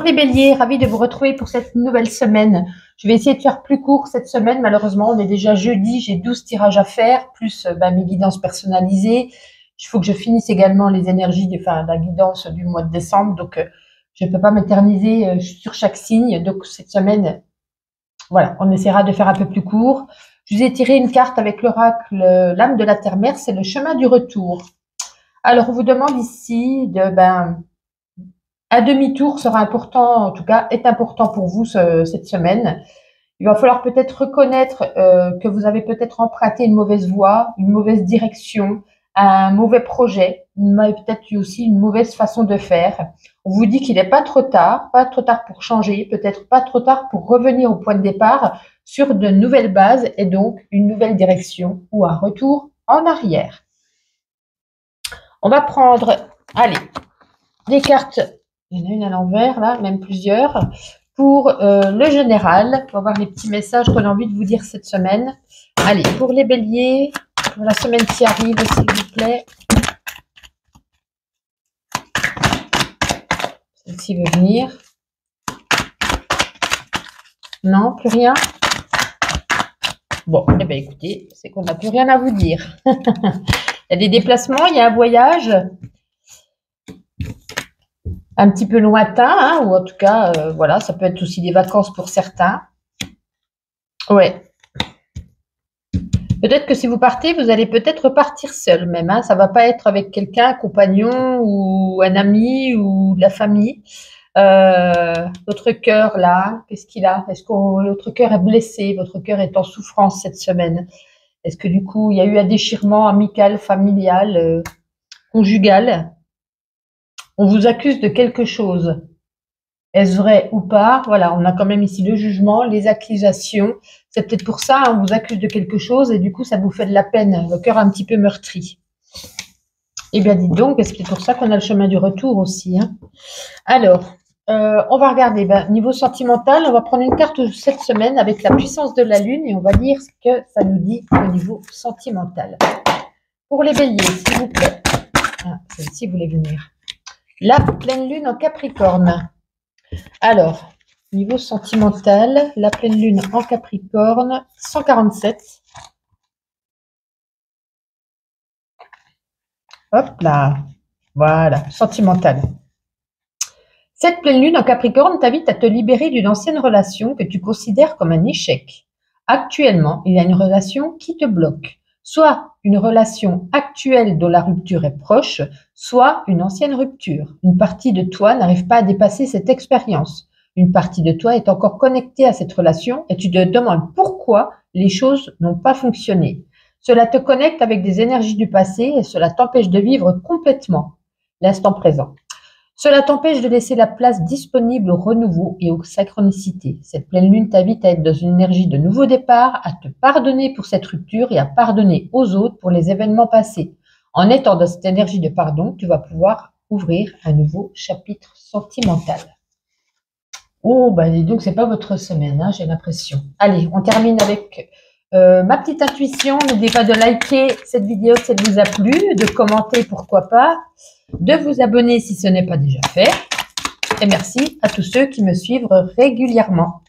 les béliers, ravi de vous retrouver pour cette nouvelle semaine. Je vais essayer de faire plus court cette semaine. Malheureusement, on est déjà jeudi, j'ai 12 tirages à faire, plus mes guidances personnalisées. Il faut que je finisse également les énergies, la guidance du mois de décembre. Donc, je ne peux pas m'éterniser sur chaque signe. Donc, cette semaine, voilà, on essaiera de faire un peu plus court. Je vous ai tiré une carte avec l'oracle l'âme de la terre-mère, c'est le chemin du retour. Alors, on vous demande ici de... à demi-tour sera important, en tout cas, est important pour vous cette semaine. Il va falloir peut-être reconnaître que vous avez peut-être emprunté une mauvaise voie, une mauvaise direction, un mauvais projet, peut-être aussi une mauvaise façon de faire. On vous dit qu'il n'est pas trop tard pour changer, peut-être pas trop tard pour revenir au point de départ sur de nouvelles bases et donc une nouvelle direction ou un retour en arrière. On va prendre, allez, des cartes. Il y en a une à l'envers, là, même plusieurs. Pour le général, on va voir les petits messages qu'on a envie de vous dire cette semaine. Allez, pour les béliers, pour la semaine qui arrive, s'il vous plaît. Celle-ci veut venir. Non, plus rien. Bon, eh bien écoutez, c'est qu'on n'a plus rien à vous dire. Il y a des déplacements, il y a un voyage un petit peu lointain, ou en tout cas, voilà, ça peut être aussi des vacances pour certains. Ouais. Peut-être que si vous partez, vous allez peut-être repartir seul même. Ça ne va pas être avec quelqu'un, un compagnon ou un ami ou de la famille. Votre cœur, là, qu'est-ce qu'il a? Est-ce que votre cœur est blessé? Votre cœur est en souffrance cette semaine? Est-ce que du coup, il y a eu un déchirement amical, familial, conjugal? On vous accuse de quelque chose. Est-ce vrai ou pas? Voilà, on a quand même ici le jugement, les accusations. C'est peut-être pour ça, on vous accuse de quelque chose et du coup, ça vous fait de la peine, le cœur un petit peu meurtri. Eh bien, dites donc, c'est peut-être pour ça qu'on a le chemin du retour aussi. Alors, on va regarder. Niveau sentimental, on va prendre une carte cette semaine avec la puissance de la lune et on va lire ce que ça nous dit au niveau sentimental. Pour les béliers, s'il vous plaît. Celle-ci voulait venir. La pleine lune en Capricorne. Alors, niveau sentimental, la pleine lune en Capricorne, 147. Hop là, voilà, sentimental. Cette pleine lune en Capricorne t'invite à te libérer d'une ancienne relation que tu considères comme un échec. Actuellement, il y a une relation qui te bloque. Soit une relation actuelle dont la rupture est proche, soit une ancienne rupture. Une partie de toi n'arrive pas à dépasser cette expérience. Une partie de toi est encore connectée à cette relation et tu te demandes pourquoi les choses n'ont pas fonctionné. Cela te connecte avec des énergies du passé et cela t'empêche de vivre complètement l'instant présent. Cela t'empêche de laisser la place disponible au renouveau et aux synchronicités. Cette pleine lune t'invite à être dans une énergie de nouveau départ, à te pardonner pour cette rupture et à pardonner aux autres pour les événements passés. En étant dans cette énergie de pardon, tu vas pouvoir ouvrir un nouveau chapitre sentimental. Oh, dis donc, c'est pas votre semaine, j'ai l'impression. Allez, on termine avec ma petite intuition. N'oubliez pas de liker cette vidéo si elle vous a plu, de commenter, pourquoi pas, de vous abonner si ce n'est pas déjà fait. Et merci à tous ceux qui me suivent régulièrement.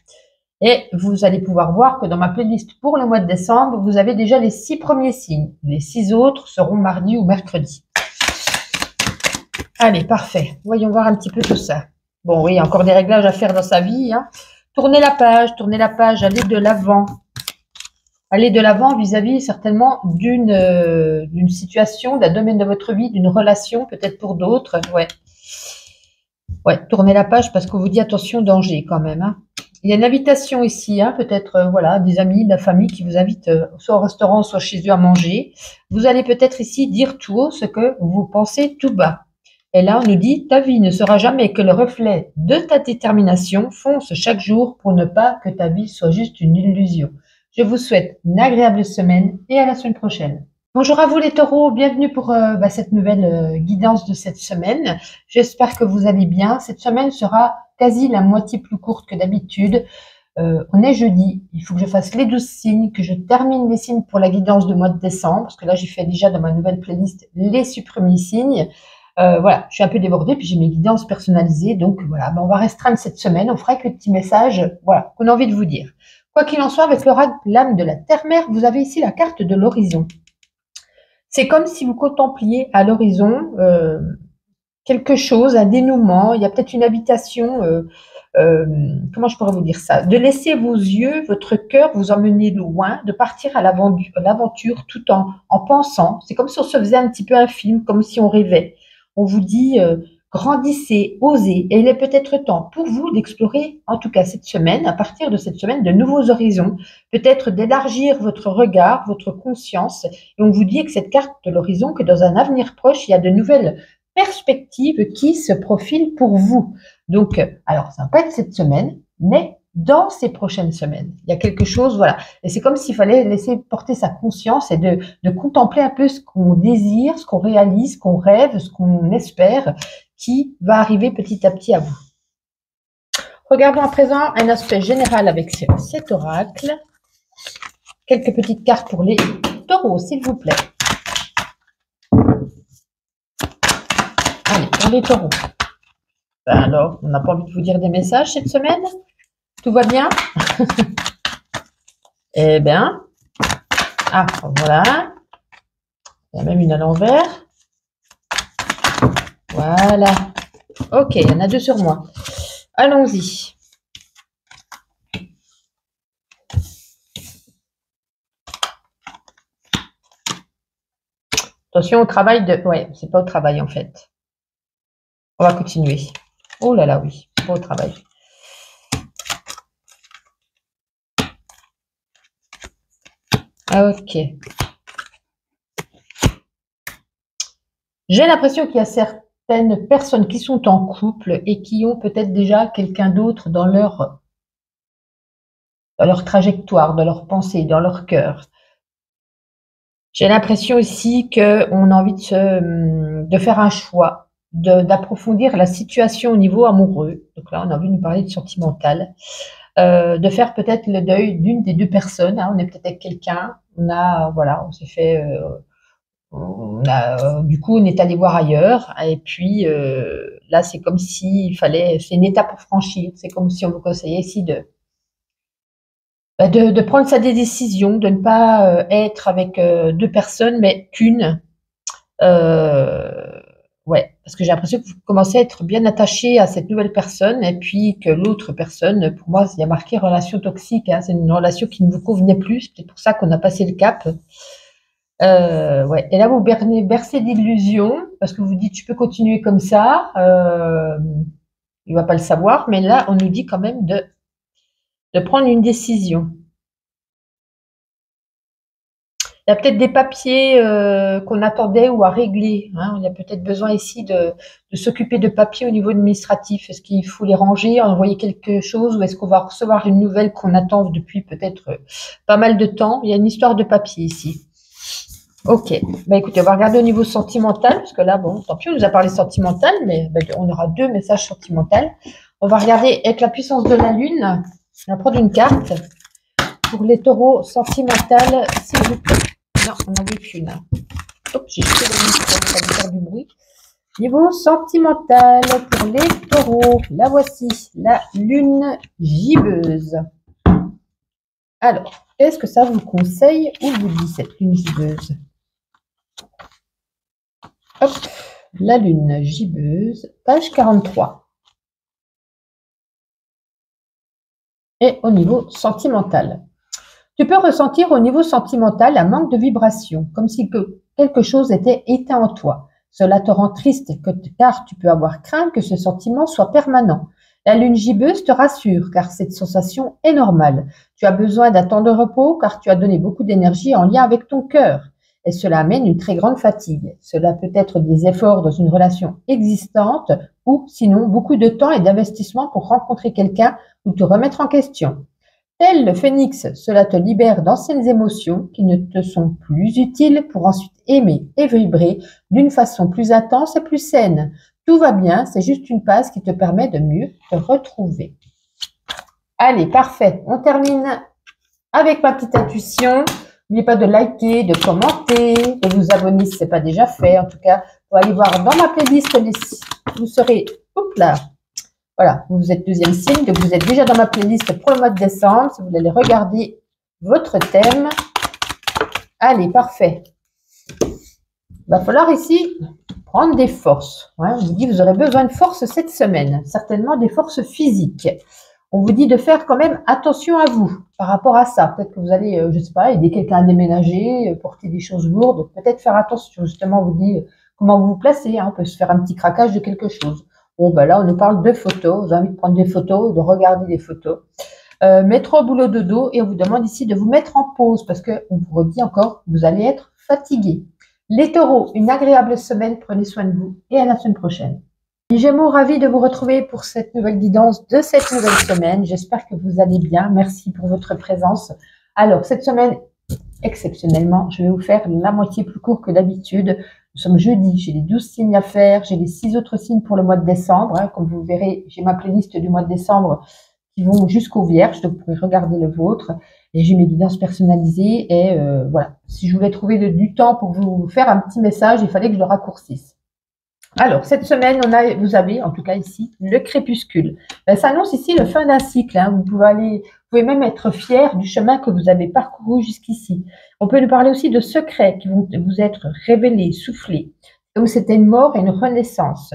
Et vous allez pouvoir voir que dans ma playlist pour le mois de décembre, vous avez déjà les 6 premiers signes. Les 6 autres seront mardi ou mercredi. Allez, parfait. Voyons voir un petit peu tout ça. Bon, oui, encore des réglages à faire dans sa vie. Tournez la page, allez de l'avant. Allez de l'avant vis-à-vis certainement d'une situation, d'un domaine de votre vie, d'une relation, peut-être pour d'autres. Ouais, tournez la page parce qu'on vous dit attention, danger quand même. Il y a une invitation ici, peut-être voilà, des amis, de la famille qui vous invitent soit au restaurant, soit chez eux à manger. Vous allez peut-être ici dire tout haut ce que vous pensez tout bas. Et là, on nous dit, ta vie ne sera jamais que le reflet de ta détermination. Fonce chaque jour pour ne pas que ta vie soit juste une illusion. Je vous souhaite une agréable semaine et à la semaine prochaine. Bonjour à vous les taureaux, bienvenue pour cette nouvelle guidance de cette semaine. J'espère que vous allez bien. Cette semaine sera quasi la moitié plus courte que d'habitude. On est jeudi, il faut que je fasse les 12 signes, que je termine les signes pour la guidance du mois de décembre, parce que là j'ai fait déjà dans ma nouvelle playlist les 6 premiers signes. Voilà, je suis un peu débordée, puis j'ai mes guidances personnalisées. Donc voilà, ben, on va restreindre cette semaine. On fera avec les petits messages, voilà, qu'on a envie de vous dire. Quoi qu'il en soit, avec l'oracle l'âme de la terre-mère, vous avez ici la carte de l'horizon. C'est comme si vous contempliez à l'horizon quelque chose, un dénouement. Il y a peut-être une habitation. Comment je pourrais vous dire ça? De laisser vos yeux, votre cœur vous emmener loin, de partir à l'aventure tout en pensant. C'est comme si on se faisait un petit peu un film, comme si on rêvait. On vous dit grandissez, osez, et il est peut-être temps pour vous d'explorer, en tout cas cette semaine, à partir de cette semaine, de nouveaux horizons, peut-être d'élargir votre regard, votre conscience, et on vous dit avec cette carte de l'horizon que dans un avenir proche, il y a de nouvelles perspectives qui se profilent pour vous. Donc, alors, ça va pas être cette semaine, mais dans ces prochaines semaines, il y a quelque chose, voilà. Et c'est comme s'il fallait laisser porter sa conscience et de contempler un peu ce qu'on désire, ce qu'on réalise, ce qu'on rêve, ce qu'on espère, qui va arriver petit à petit à vous. Regardons à présent un aspect général avec cet oracle. Quelques petites cartes pour les taureaux, s'il vous plaît. Allez, pour les taureaux. Ben alors, on n'a pas envie de vous dire des messages cette semaine? Tout va bien? Eh bien, ah, voilà. Il y a même une à l'envers. Voilà. Ok, il y en a deux sur moi. Allons-y. Attention au travail de... Ouais, c'est pas au travail en fait. On va continuer. Oh là là, oui, c'est pas au travail. Ok. J'ai l'impression qu'il y a certaines personnes qui sont en couple et qui ont peut-être déjà quelqu'un d'autre dans leur trajectoire, dans leur pensée, dans leur cœur. J'ai l'impression aussi qu'on a envie de faire un choix, d'approfondir la situation au niveau amoureux. Donc là, on a envie de nous parler de sentimental. De faire peut-être le deuil d'une des deux personnes. Hein. On est peut-être avec quelqu'un, on a, voilà, on s'est fait, du coup, on est allé voir ailleurs. Et puis là, c'est comme s'il fallait, c'est une étape pour franchir. C'est comme si on vous conseillait ici de prendre sa décision, de ne pas être avec deux personnes, mais qu'une. Ouais, parce que j'ai l'impression que vous commencez à être bien attaché à cette nouvelle personne et puis que l'autre personne, pour moi, il y a marqué relation toxique. Hein, c'est une relation qui ne vous convenait plus. C'est peut-être pour ça qu'on a passé le cap. Ouais. Et là, vous bercez d'illusions parce que vous dites, tu peux continuer comme ça. Il va pas le savoir, mais là, on nous dit quand même de prendre une décision. Il y a peut-être des papiers qu'on attendait ou à régler. Hein. Il y a peut-être besoin ici de s'occuper de papiers au niveau administratif. Est-ce qu'il faut les ranger, envoyer quelque chose ou est-ce qu'on va recevoir une nouvelle qu'on attend depuis peut-être pas mal de temps? Il y a une histoire de papier ici. Ok. Bah, écoutez, on va regarder au niveau sentimental parce que là, bon, tant pis, on nous a parlé sentimental, mais on aura deux messages sentimentaux. On va regarder avec la puissance de la lune. On va prendre une carte pour les taureaux sentimentales, s'il vous plaît. Non, on n'en avait qu'une. Hop, j'ai jeté le micro, ça va faire du bruit. Niveau sentimental pour les taureaux. La voici, la lune gibbeuse. Alors, qu'est-ce que ça vous conseille ou vous dit cette lune gibbeuse? Hop, la lune gibbeuse, page 43. Et au niveau sentimental. Tu peux ressentir au niveau sentimental un manque de vibration, comme si quelque chose était éteint en toi. Cela te rend triste car tu peux avoir crainte que ce sentiment soit permanent. La lune gibbeuse te rassure car cette sensation est normale. Tu as besoin d'un temps de repos car tu as donné beaucoup d'énergie en lien avec ton cœur. Et cela amène une très grande fatigue. Cela peut être des efforts dans une relation existante ou sinon beaucoup de temps et d'investissement pour rencontrer quelqu'un ou te remettre en question. Tel le phénix, cela te libère d'anciennes émotions qui ne te sont plus utiles pour ensuite aimer et vibrer d'une façon plus intense et plus saine. Tout va bien, c'est juste une passe qui te permet de mieux te retrouver. Allez, parfait. On termine avec ma petite intuition. N'oubliez pas de liker, de commenter, de vous abonner si ce n'est pas déjà fait. En tout cas, On va aller voir dans ma playlist, vous serez, hop là, voilà, vous êtes deuxième signe, donc vous êtes déjà dans ma playlist pour le mois de décembre. Si vous allez regarder votre thème. Allez, parfait. Il va falloir ici prendre des forces. Ouais, on vous dit que vous aurez besoin de force cette semaine, certainement des forces physiques. On vous dit de faire quand même attention à vous par rapport à ça. Peut-être que vous allez, je ne sais pas, aider quelqu'un à déménager, porter des choses lourdes. Peut-être faire attention, justement, on vous dit comment vous vous placez. Hein, on peut se faire un petit craquage de quelque chose. Bon, ben là, on nous parle de photos. Je vous invite de prendre des photos, de regarder des photos. Mettre au boulot dodo et on vous demande ici de vous mettre en pause parce qu'on vous redit encore, vous allez être fatigué. Les taureaux, une agréable semaine. Prenez soin de vous et à la semaine prochaine. Les Gémeaux, ravis de vous retrouver pour cette nouvelle guidance de cette nouvelle semaine. J'espère que vous allez bien. Merci pour votre présence. Alors, cette semaine, exceptionnellement, je vais vous faire la moitié plus court que d'habitude. Nous sommes jeudi, j'ai les 12 signes à faire. J'ai les 6 autres signes pour le mois de décembre. Hein. Comme vous verrez, j'ai ma playlist du mois de décembre qui vont jusqu'au Vierge. Donc, vous pourrez regarder le vôtre. Et j'ai mes guidances personnalisées. Et voilà, si je voulais trouver du temps pour vous faire un petit message, il fallait que je le raccourcisse. Alors, cette semaine, vous avez, en tout cas ici, le crépuscule. Ça annonce ici le fin d'un cycle. Hein. Vous pouvez même être fier du chemin que vous avez parcouru jusqu'ici. On peut nous parler aussi de secrets qui vont vous être révélés, soufflés. Donc, c'était une mort et une renaissance.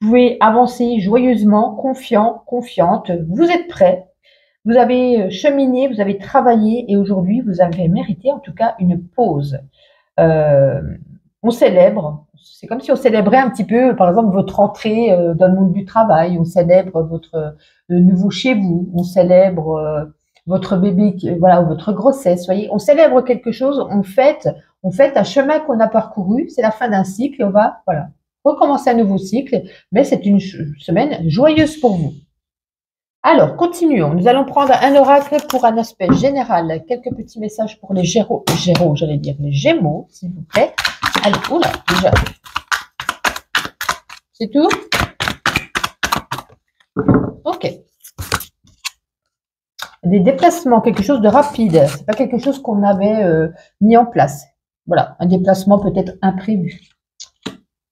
Vous pouvez avancer joyeusement, confiant, confiante. Vous êtes prêt. Vous avez cheminé, vous avez travaillé et aujourd'hui, vous avez mérité en tout cas une pause. On célèbre, c'est comme si on célébrait un petit peu, par exemple, votre entrée dans le monde du travail, on célèbre votre nouveau chez vous, on célèbre votre bébé, voilà, ou votre grossesse, voyez, on célèbre quelque chose, on fête un chemin qu'on a parcouru, c'est la fin d'un cycle et on va, voilà, recommencer un nouveau cycle, mais c'est une semaine joyeuse pour vous. Alors, continuons. Nous allons prendre un oracle pour un aspect général. Quelques petits messages pour les j'allais dire les Gémeaux, s'il vous plaît. Allez, oula, déjà. C'est tout? Ok. Des déplacements, quelque chose de rapide. C'est pas quelque chose qu'on avait mis en place. Voilà, un déplacement peut-être imprévu.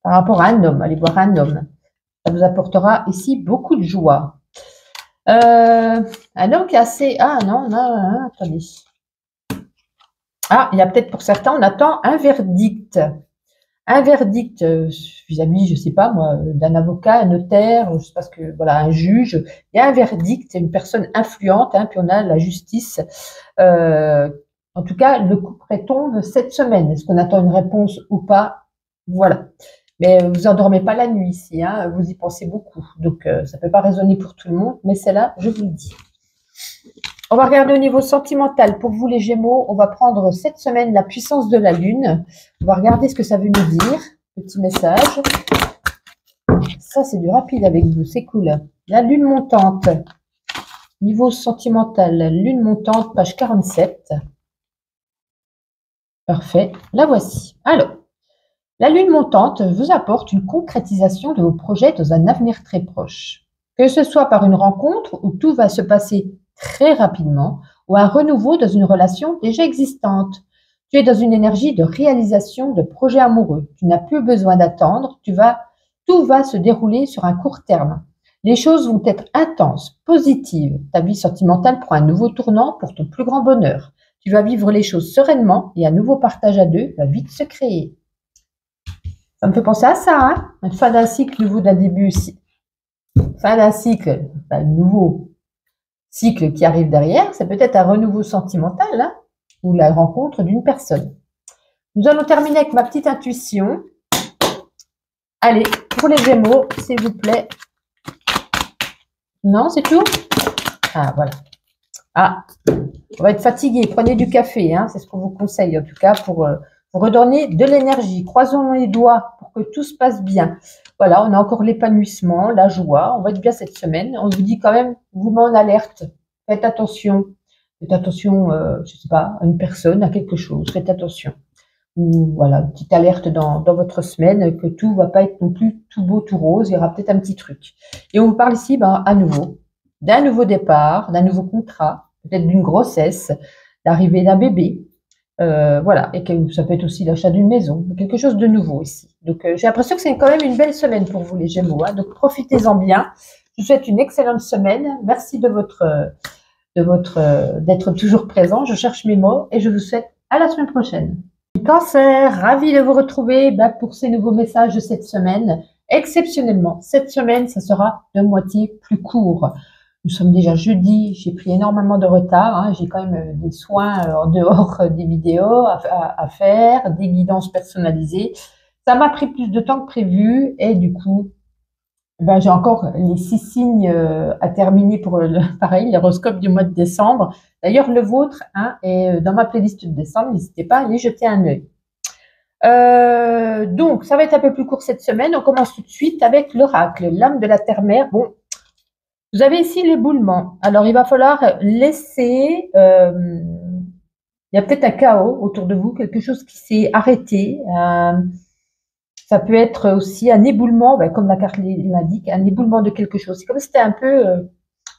Par rapport à un homme, allez voir un homme. Ça vous apportera ici beaucoup de joie. Un homme qui est assez... Ah non, non, attendez. Ah, il y a peut-être pour certains, on attend un verdict. Un verdict vis-à-vis, je sais pas moi, d'un avocat, un notaire, je sais pas ce que, voilà, un juge. Il y a un verdict, c'est une personne influente, hein, puis on a la justice. En tout cas, le coup près tombe cette semaine. Est-ce qu'on attend une réponse ou pas? Voilà. Mais vous endormez pas la nuit ici, hein, vous y pensez beaucoup. Donc, ça peut pas résonner pour tout le monde, mais c'est là, je vous le dis. On va regarder au niveau sentimental. Pour vous, les Gémeaux, on va prendre cette semaine la puissance de la Lune. On va regarder ce que ça veut nous dire. Petit message. Ça, c'est du rapide avec vous, c'est cool. La Lune montante. Niveau sentimental, Lune montante, page 47. Parfait, la voici. Alors, la Lune montante vous apporte une concrétisation de vos projets dans un avenir très proche. Que ce soit par une rencontre où tout va se passer très rapidement ou un renouveau dans une relation déjà existante. Tu es dans une énergie de réalisation de projets amoureux. Tu n'as plus besoin d'attendre, tout va se dérouler sur un court terme. Les choses vont être intenses, positives. Ta vie sentimentale prend un nouveau tournant pour ton plus grand bonheur. Tu vas vivre les choses sereinement et un nouveau partage à deux va vite se créer. Ça me fait penser à ça, hein, une fin d'un cycle, nouveau d'un début. Fin d'un cycle, un nouveau cycle qui arrive derrière, c'est peut-être un renouveau sentimental, hein, ou la rencontre d'une personne. Nous allons terminer avec ma petite intuition. Allez, pour les Gémeaux, s'il vous plaît. Non, c'est tout? Ah, voilà. Ah, on va être fatigué. Prenez du café, hein, c'est ce qu'on vous conseille, en tout cas, pour redonner de l'énergie. Croisons les doigts pour que tout se passe bien. Voilà, on a encore l'épanouissement, la joie. On va être bien cette semaine. On vous dit quand même, vous met en alerte. Faites attention. Faites attention, je sais pas, à une personne, à quelque chose. Faites attention. Ou voilà, une petite alerte dans votre semaine, que tout va pas être non plus tout beau, tout rose. Il y aura peut-être un petit truc. Et on vous parle ici, à nouveau, d'un nouveau départ, d'un nouveau contrat, peut-être d'une grossesse, l'arrivée d'un bébé. Voilà, et que ça peut être aussi l'achat d'une maison, quelque chose de nouveau ici. Donc, j'ai l'impression que c'est quand même une belle semaine pour vous, les Gémeaux, hein, donc profitez-en bien. Je vous souhaite une excellente semaine. Merci d'être toujours présent. Je cherche mes mots et je vous souhaite à la semaine prochaine. Cancer, ravi de vous retrouver pour ces nouveaux messages de cette semaine. Exceptionnellement, cette semaine, ça sera de moitié plus court. Nous sommes déjà jeudi, j'ai pris énormément de retard, hein. J'ai quand même des soins en dehors des vidéos à faire, des guidances personnalisées. Ça m'a pris plus de temps que prévu et du coup, j'ai encore les 6 signes à terminer pour pareil, l'horoscope du mois de décembre. D'ailleurs, le vôtre est dans ma playlist de décembre, n'hésitez pas à aller jeter un œil. Donc, ça va être un peu plus court cette semaine. On commence tout de suite avec l'oracle, l'âme de la terre-mère. Bon, vous avez ici l'éboulement. Alors, il va falloir laisser... il y a peut-être un chaos autour de vous, quelque chose qui s'est arrêté. Ça peut être aussi un éboulement, comme la carte l'indique, un éboulement de quelque chose. C'est comme si c'était un peu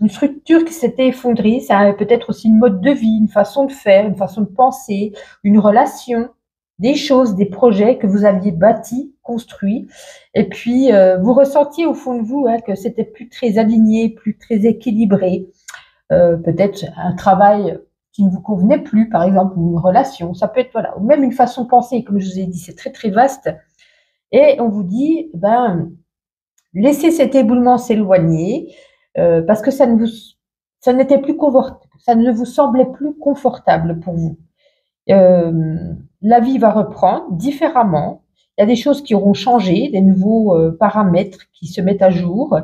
une structure qui s'était effondrée. Ça peut être aussi une mode de vie, une façon de faire, une façon de penser, une relation, des choses, des projets que vous aviez bâtis, construits. Et puis, vous ressentiez au fond de vous que c'était plus très aligné, plus très équilibré. Peut-être un travail qui ne vous convenait plus, par exemple, ou une relation. Ça peut être, voilà, ou même une façon de penser, comme je vous ai dit, c'est très, très vaste. Et on vous dit, laissez cet éboulement s'éloigner parce que ça n'était plus confortable, ça ne vous semblait plus confortable pour vous. La vie va reprendre différemment. Il y a des choses qui auront changé, des nouveaux paramètres qui se mettent à jour.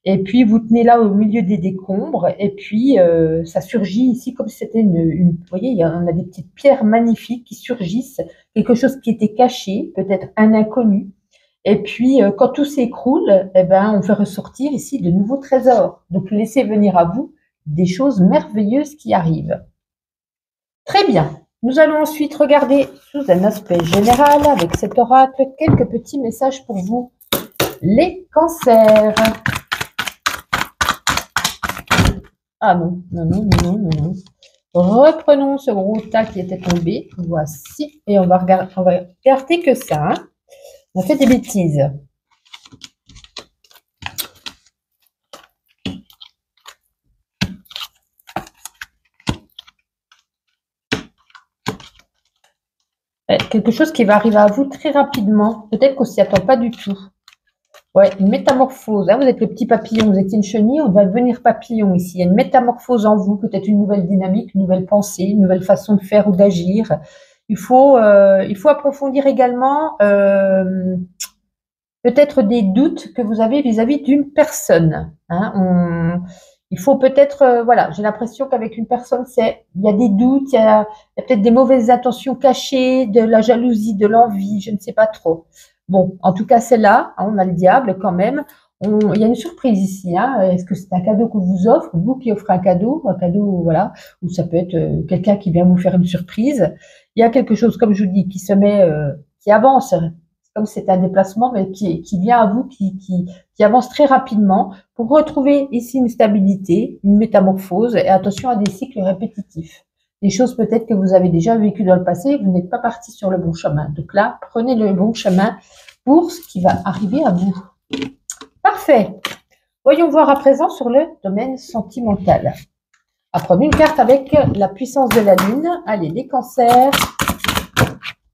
Et puis, vous tenez là au milieu des décombres. Et puis, ça surgit ici comme si c'était vous voyez, on a des petites pierres magnifiques qui surgissent, quelque chose qui était caché, peut-être un inconnu. Et puis, quand tout s'écroule, on fait ressortir ici de nouveaux trésors. Donc, laissez venir à vous des choses merveilleuses qui arrivent. Très bien. Nous allons ensuite regarder sous un aspect général avec cet oracle quelques petits messages pour vous, les cancers. Ah non, non, non, non, non, non. Reprenons ce gros tas qui était tombé. Voici. Et on va regarder que ça. On fait des bêtises. Quelque chose qui va arriver à vous très rapidement. Peut-être qu'on s'y attend pas du tout. Ouais, une métamorphose. Vous êtes le petit papillon, vous étiez une chenille, on va devenir papillon ici. Il y a une métamorphose en vous, peut-être une nouvelle dynamique, une nouvelle pensée, une nouvelle façon de faire ou d'agir. Il faut approfondir également peut-être des doutes que vous avez vis-à-vis d'une personne. Il faut peut-être, voilà, j'ai l'impression qu'avec une personne, il y a des doutes, il y a peut-être des mauvaises intentions cachées, de la jalousie, de l'envie, je ne sais pas trop. Bon, en tout cas, c'est là, on a le diable quand même. Il y a une surprise ici. Est-ce que c'est un cadeau qu'on vous offre, vous qui offrez un cadeau, voilà, ou ça peut être quelqu'un qui vient vous faire une surprise. Il y a quelque chose, comme je vous dis, qui se met, qui avance, comme c'est un déplacement, mais qui vient à vous, qui avance très rapidement pour retrouver ici une stabilité, une métamorphose, et attention à des cycles répétitifs. Des choses peut-être que vous avez déjà vécues dans le passé, vous n'êtes pas parti sur le bon chemin. Donc là, prenez le bon chemin pour ce qui va arriver à vous. Parfait. Voyons voir à présent sur le domaine sentimental. À prendre une carte avec la puissance de la lune. Allez, les cancers.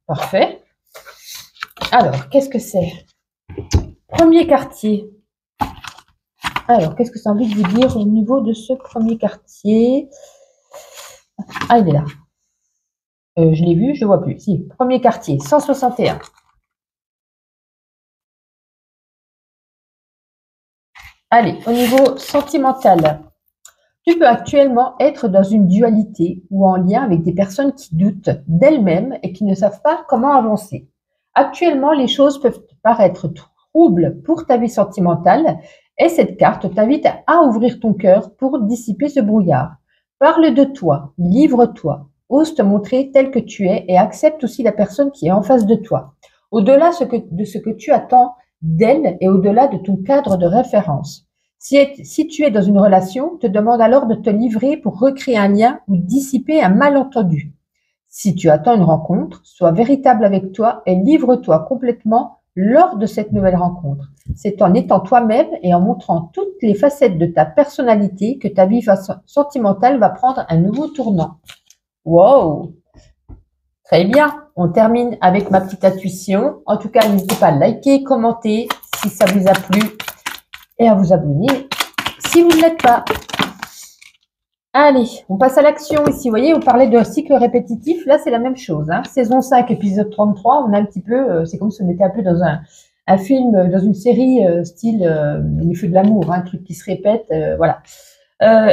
Parfait. Alors, qu'est-ce que c'est? Premier quartier. Alors, qu'est-ce que ça a envie de vous dire au niveau de ce premier quartier? Ah, il est là. Je l'ai vu, je ne le vois plus. Si, premier quartier, 161. Allez, au niveau sentimental. Tu peux actuellement être dans une dualité ou en lien avec des personnes qui doutent d'elles-mêmes et qui ne savent pas comment avancer. Actuellement, les choses peuvent te paraître troubles pour ta vie sentimentale et cette carte t'invite à ouvrir ton cœur pour dissiper ce brouillard. Parle de toi, livre-toi, ose te montrer tel que tu es et accepte aussi la personne qui est en face de toi. Au-delà de ce que tu attends d'elle et au-delà de ton cadre de référence. Si tu es dans une relation, te demande alors de te livrer pour recréer un lien ou dissiper un malentendu. Si tu attends une rencontre, sois véritable avec toi et livre-toi complètement lors de cette nouvelle rencontre. C'est en étant toi-même et en montrant toutes les facettes de ta personnalité que ta vie sentimentale va prendre un nouveau tournant. Wow! Très bien, on termine avec ma petite intuition. En tout cas, n'hésitez pas à liker, commenter si ça vous a plu et à vous abonner si vous ne l'êtes pas. Allez, on passe à l'action ici. Vous voyez, on parlait de cycle répétitif. Là, c'est la même chose. Hein. Saison 5, épisode 33, on a un petit peu, c'est comme si on était un peu dans un film, dans une série style Les Feux de l'amour, un truc qui se répète, voilà,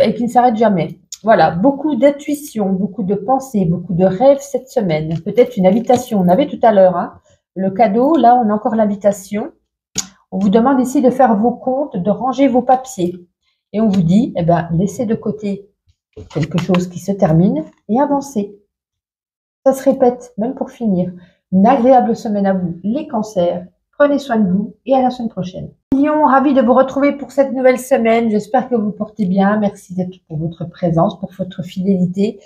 et qui ne s'arrête jamais. Voilà, beaucoup d'intuition, beaucoup de pensées, beaucoup de rêves cette semaine. Peut-être une invitation. On avait tout à l'heure hein, le cadeau. Là, on a encore l'invitation. On vous demande ici de faire vos comptes, de ranger vos papiers. Et on vous dit, eh ben, laissez de côté quelque chose qui se termine et avancez. Ça se répète, même pour finir. Une agréable semaine à vous, les cancers. Prenez soin de vous et à la semaine prochaine. Lion, ravi de vous retrouver pour cette nouvelle semaine. J'espère que vous portez bien. Merci pour votre présence, pour votre fidélité.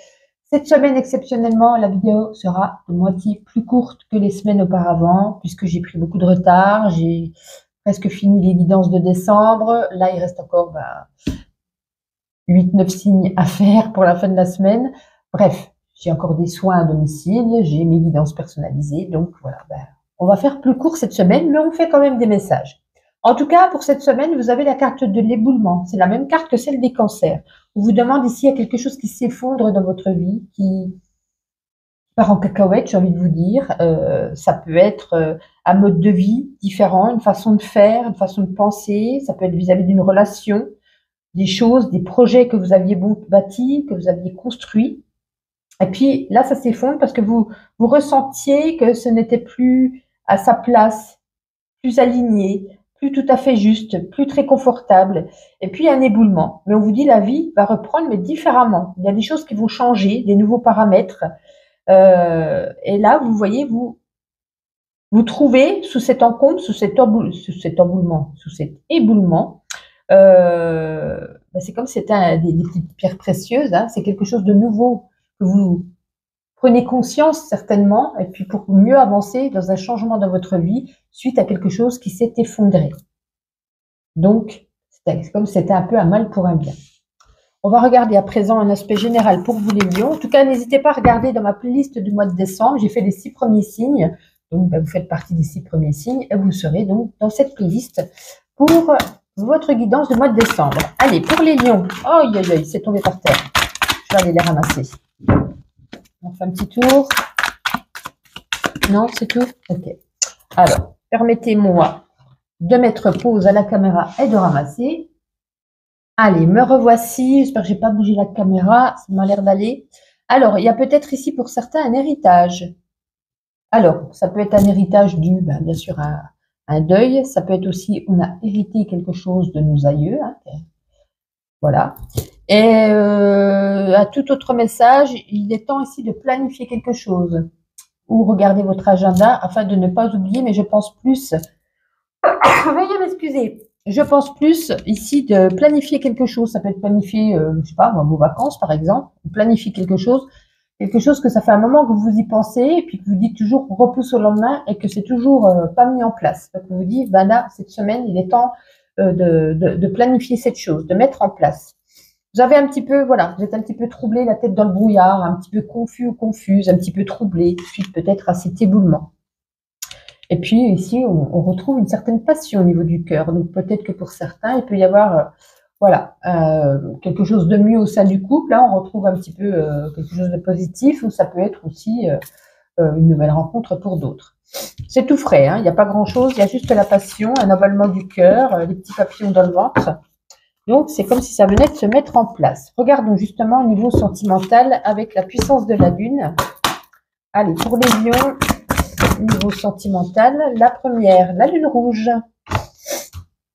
Cette semaine, exceptionnellement, la vidéo sera de moitié plus courte que les semaines auparavant, puisque j'ai pris beaucoup de retard. J'ai presque fini les guidances de décembre. Là, il reste encore 8-9 signes à faire pour la fin de la semaine. Bref, j'ai encore des soins à domicile, j'ai mes guidances personnalisées. Donc voilà, on va faire plus court cette semaine, mais on fait quand même des messages. En tout cas, pour cette semaine, vous avez la carte de l'éboulement. C'est la même carte que celle des cancers. On vous demande ici, il y a quelque chose qui s'effondre dans votre vie, qui part en cacahuète, j'ai envie de vous dire. Ça peut être un mode de vie différent, une façon de faire, une façon de penser. Ça peut être vis-à-vis d'une relation, des choses, des projets que vous aviez bâtis, que vous aviez construits. Et puis là, ça s'effondre parce que vous ressentiez que ce n'était plus à sa place, plus aligné, plus tout à fait juste, plus très confortable. Et puis, il y a un éboulement. Mais on vous dit, la vie va reprendre, mais différemment. Il y a des choses qui vont changer, des nouveaux paramètres. Et là, vous voyez, vous trouvez sous cet encombre, sous cet éboulement, c'est comme si c'était des petites pierres précieuses. Hein. C'est quelque chose de nouveau que vous prenez conscience certainement, et puis pour mieux avancer dans un changement dans votre vie suite à quelque chose qui s'est effondré. Donc, c'est comme si c'était un peu un mal pour un bien. On va regarder à présent un aspect général pour vous les lions. En tout cas, n'hésitez pas à regarder dans ma playlist du mois de décembre. J'ai fait les 6 premiers signes. Donc, vous faites partie des 6 premiers signes et vous serez donc dans cette playlist pour votre guidance du mois de décembre. Allez, pour les lions. Oh, c'est tombé par terre. Je vais aller les ramasser. On fait un petit tour. Non, c'est tout? Ok. Alors, permettez-moi de mettre pause à la caméra et de ramasser. Allez, me revoici. J'espère que j'ai pas bougé la caméra. Ça m'a l'air d'aller. Alors, il y a peut-être ici pour certains un héritage. Alors, ça peut être un héritage dû, bien sûr, à un deuil. Ça peut être aussi, on a hérité quelque chose de nos aïeux. Hein. Voilà. Et à tout autre message, il est temps ici de planifier quelque chose. Ou regardez votre agenda afin de ne pas oublier, mais je pense plus... Veuillez m'excuser. Je pense plus ici de planifier quelque chose. Ça peut être planifier, je sais pas, vos vacances par exemple. Planifier quelque chose que ça fait un moment que vous y pensez, et puis que vous dites toujours repousse au lendemain et que c'est toujours pas mis en place. Donc vous dites, là, cette semaine, il est temps de planifier cette chose, de mettre en place. Vous avez un petit peu, voilà, vous êtes un petit peu troublé, la tête dans le brouillard, un petit peu confus ou confuse, un petit peu troublé, suite peut-être à cet éboulement. Et puis ici, on retrouve une certaine passion au niveau du cœur. Donc peut-être que pour certains, il peut y avoir quelque chose de mieux au sein du couple. Là, on retrouve un petit peu quelque chose de positif, ou ça peut être aussi une nouvelle rencontre pour d'autres. C'est tout frais, hein, il n'y a pas grand-chose, il y a juste la passion, un avalement du cœur, des petits papillons dans le ventre. Donc, c'est comme si ça venait de se mettre en place. Regardons justement au niveau sentimental avec la puissance de la lune. Allez, pour les lions, niveau sentimental, la première, la lune rouge.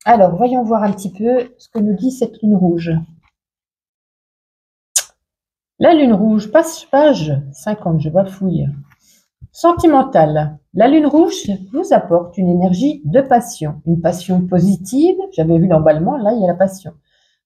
Alors, voyons voir un petit peu ce que nous dit cette lune rouge. La lune rouge, page 50, je bafouille. Sentimental. La lune rouge vous apporte une énergie de passion, une passion positive. J'avais vu l'emballement, là, il y a la passion.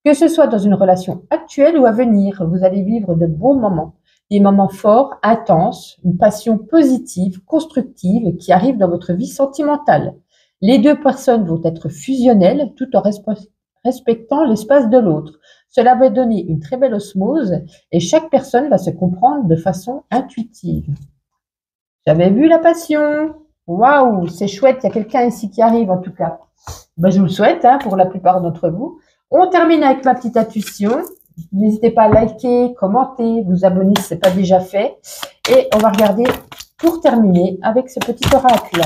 Que ce soit dans une relation actuelle ou à venir, vous allez vivre de bons moments. des moments forts, intenses, une passion positive, constructive qui arrive dans votre vie sentimentale. Les deux personnes vont être fusionnelles tout en respectant l'espace de l'autre. Cela va donner une très belle osmose et chaque personne va se comprendre de façon intuitive. J'avais vu la passion. Waouh, c'est chouette, il y a quelqu'un ici qui arrive en tout cas. Ben, je vous le souhaite pour la plupart d'entre vous. On termine avec ma petite intuition. N'hésitez pas à liker, commenter, vous abonner si ce n'est pas déjà fait. Et on va regarder pour terminer avec ce petit oracle.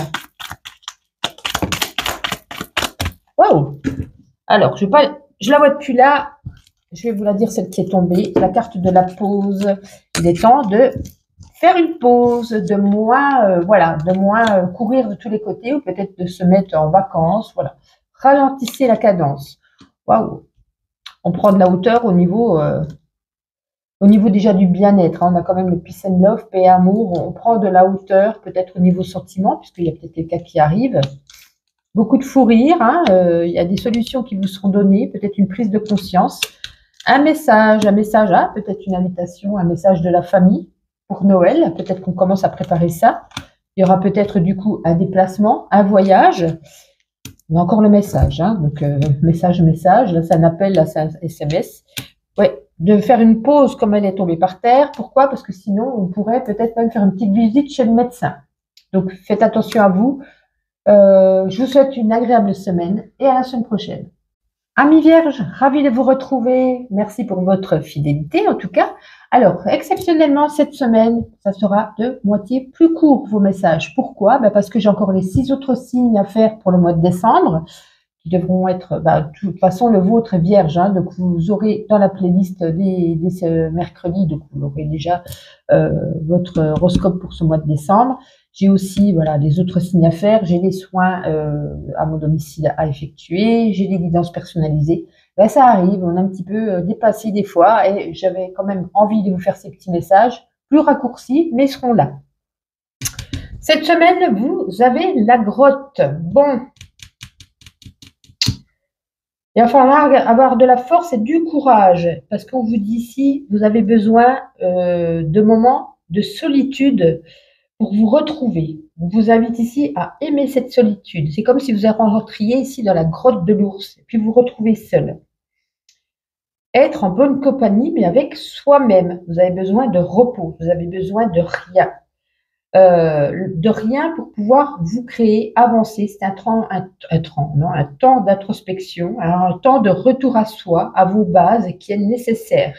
Waouh! Alors, je la vois depuis là. Je vais vous la dire, celle qui est tombée. La carte de la pause. Il est temps de faire une pause, de moins, courir de tous les côtés ou peut-être de se mettre en vacances. Voilà. Ralentissez la cadence. Waouh! On prend de la hauteur au niveau déjà du bien-être. On a quand même le peace and love, paix et amour. On prend de la hauteur, peut-être au niveau sentiment, puisqu'il y a peut-être des cas qui arrivent. Beaucoup de fou rire. Il y a des solutions qui vous seront données, peut-être une prise de conscience. Un message, peut-être une invitation, un message de la famille pour Noël. Peut-être qu'on commence à préparer ça. Il y aura peut-être du coup un déplacement, un voyage. On a encore le message, donc message, là c'est un appel, là c'est un SMS. Ouais, de faire une pause comme elle est tombée par terre. Pourquoi? Parce que sinon, on pourrait peut-être même faire une petite visite chez le médecin. Donc faites attention à vous. Je vous souhaite une agréable semaine et à la semaine prochaine. Amis vierges, ravi de vous retrouver. Merci pour votre fidélité en tout cas. Alors, exceptionnellement, cette semaine, ça sera de moitié plus court vos messages. Pourquoi? Parce que j'ai encore les 6 autres signes à faire pour le mois de décembre, qui devront être, de toute façon, le vôtre est vierge. Donc, vous aurez dans la playlist dès ce mercredi, donc vous aurez déjà votre horoscope pour ce mois de décembre. J'ai aussi les autres signes à faire, j'ai les soins à mon domicile à effectuer, j'ai les guidances personnalisées. Ça arrive, on est un petit peu dépassé des fois et j'avais quand même envie de vous faire ces petits messages, plus raccourcis, mais ils seront là. Cette semaine, vous avez la grotte. Bon, il va falloir avoir de la force et du courage parce qu'on vous dit ici, vous avez besoin de moments de solitude pour vous retrouver. On vous invite ici à aimer cette solitude. C'est comme si vous rentriez ici dans la grotte de l'ours et puis vous retrouvez seul. Être en bonne compagnie, mais avec soi-même. Vous avez besoin de repos, vous avez besoin de rien. Pour pouvoir vous créer, avancer. C'est un temps d'introspection, un temps de retour à soi, à vos bases qui est nécessaire.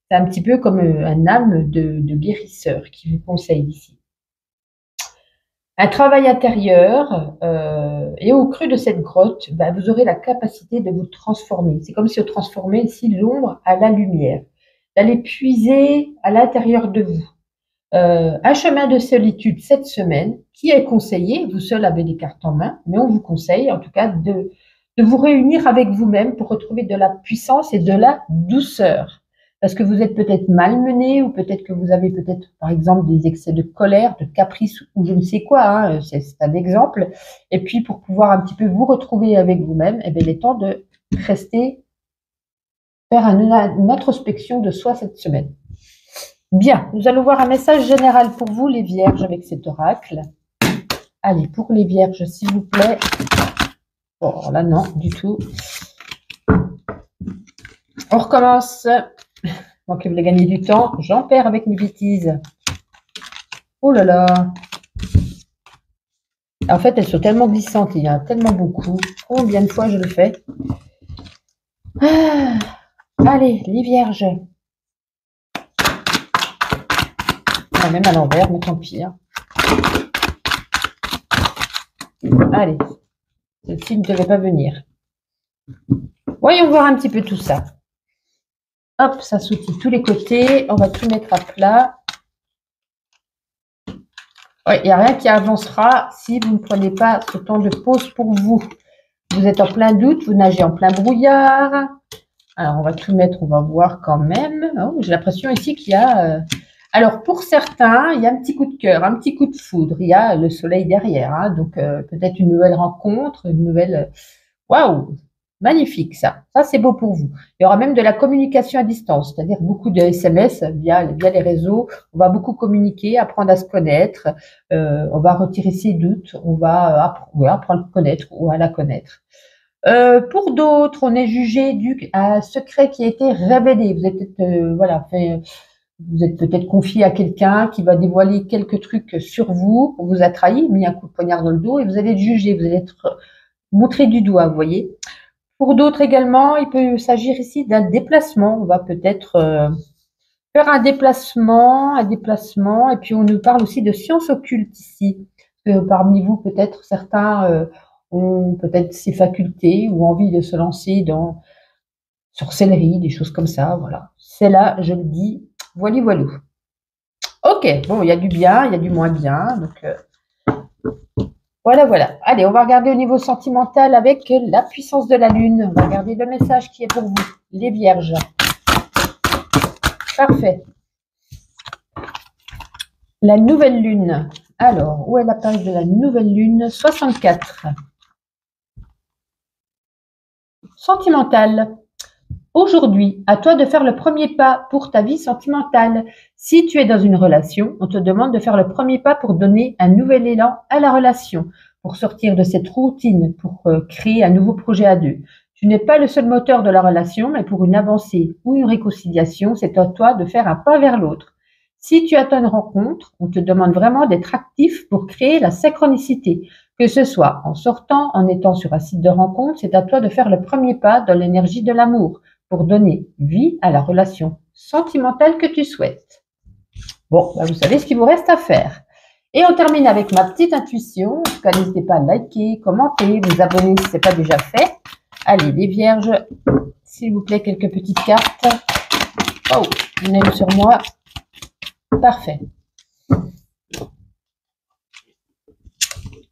C'est un petit peu comme un âme de guérisseur qui vous conseille ici. Un travail intérieur et au creux de cette grotte, vous aurez la capacité de vous transformer. C'est comme si vous transformez ici l'ombre à la lumière, d'aller puiser à l'intérieur de vous. Un chemin de solitude cette semaine qui est conseillé, vous seul avez les cartes en main, mais on vous conseille en tout cas de vous réunir avec vous-même pour retrouver de la puissance et de la douceur. Parce que vous êtes peut-être malmené ou peut-être que vous avez peut-être, par exemple, des excès de colère, de caprice ou je ne sais quoi. C'est un exemple. Et puis, pour pouvoir un petit peu vous retrouver avec vous-même, il est temps de rester, faire une introspection de soi cette semaine. Bien, nous allons voir un message général pour vous, les vierges, avec cet oracle. Allez, pour les vierges, s'il vous plaît. Bon, là, non, du tout. On recommence. Moi qui voulais gagner du temps, j'en perds avec mes bêtises. Oh là là. En fait, elles sont tellement glissantes, il y en a tellement beaucoup. Combien de fois je le fais? Allez, les vierges. Même à l'envers, mais tant pis. Allez, celle-ci ne devait pas venir. Voyons voir un petit peu tout ça. Hop, ça sautille tous les côtés. On va tout mettre à plat. Il n'y a rien qui avancera si vous ne prenez pas ce temps de pause pour vous. Vous êtes en plein doute, vous nagez en plein brouillard. Alors, on va tout mettre, on va voir quand même. Oh, j'ai l'impression ici qu'il y a... Alors, pour certains, il y a un petit coup de cœur, un petit coup de foudre. Il y a le soleil derrière. Donc, peut-être une nouvelle rencontre, une nouvelle... Waouh! Magnifique, ça. Ça, c'est beau pour vous. Il y aura même de la communication à distance, c'est-à-dire beaucoup de SMS via les réseaux. On va beaucoup communiquer, apprendre à se connaître. On va retirer ses doutes. On va apprendre à le connaître ou à la connaître. Pour d'autres, on est jugé dû à un secret qui a été révélé. Vous êtes vous êtes peut-être confié à quelqu'un qui va dévoiler quelques trucs sur vous. On vous a trahi, mis un coup de poignard dans le dos et vous allez être jugé. Vous allez être montré du doigt, vous voyez. Pour d'autres également, il peut s'agir ici d'un déplacement. On va peut-être faire un déplacement, et puis on nous parle aussi de sciences occultes ici. Parmi vous, peut-être certains ont peut-être ces facultés ou envie de se lancer dans sorcellerie, des choses comme ça, voilà. C'est là, je le dis, voilà, voilà. Ok, bon, il y a du bien, il y a du moins bien, donc voilà, voilà. Allez, on va regarder au niveau sentimental avec la puissance de la lune. On va regarder le message qui est pour vous, les vierges. Parfait. La nouvelle lune. Alors, où est la page de la nouvelle lune? 64. Sentimental. Aujourd'hui, à toi de faire le premier pas pour ta vie sentimentale. Si tu es dans une relation, on te demande de faire le premier pas pour donner un nouvel élan à la relation, pour sortir de cette routine, pour créer un nouveau projet à deux. Tu n'es pas le seul moteur de la relation, mais pour une avancée ou une réconciliation, c'est à toi de faire un pas vers l'autre. Si tu attends une rencontre, on te demande vraiment d'être actif pour créer la synchronicité. Que ce soit en sortant, en étant sur un site de rencontre, c'est à toi de faire le premier pas dans l'énergie de l'amour pour donner vie à la relation sentimentale que tu souhaites. Bon, ben vous savez ce qu'il vous reste à faire. Et on termine avec ma petite intuition. En tout cas, n'hésitez pas à liker, commenter, vous abonner si ce n'est pas déjà fait. Allez, les vierges, s'il vous plaît, quelques petites cartes. Oh, une aime sur moi. Parfait.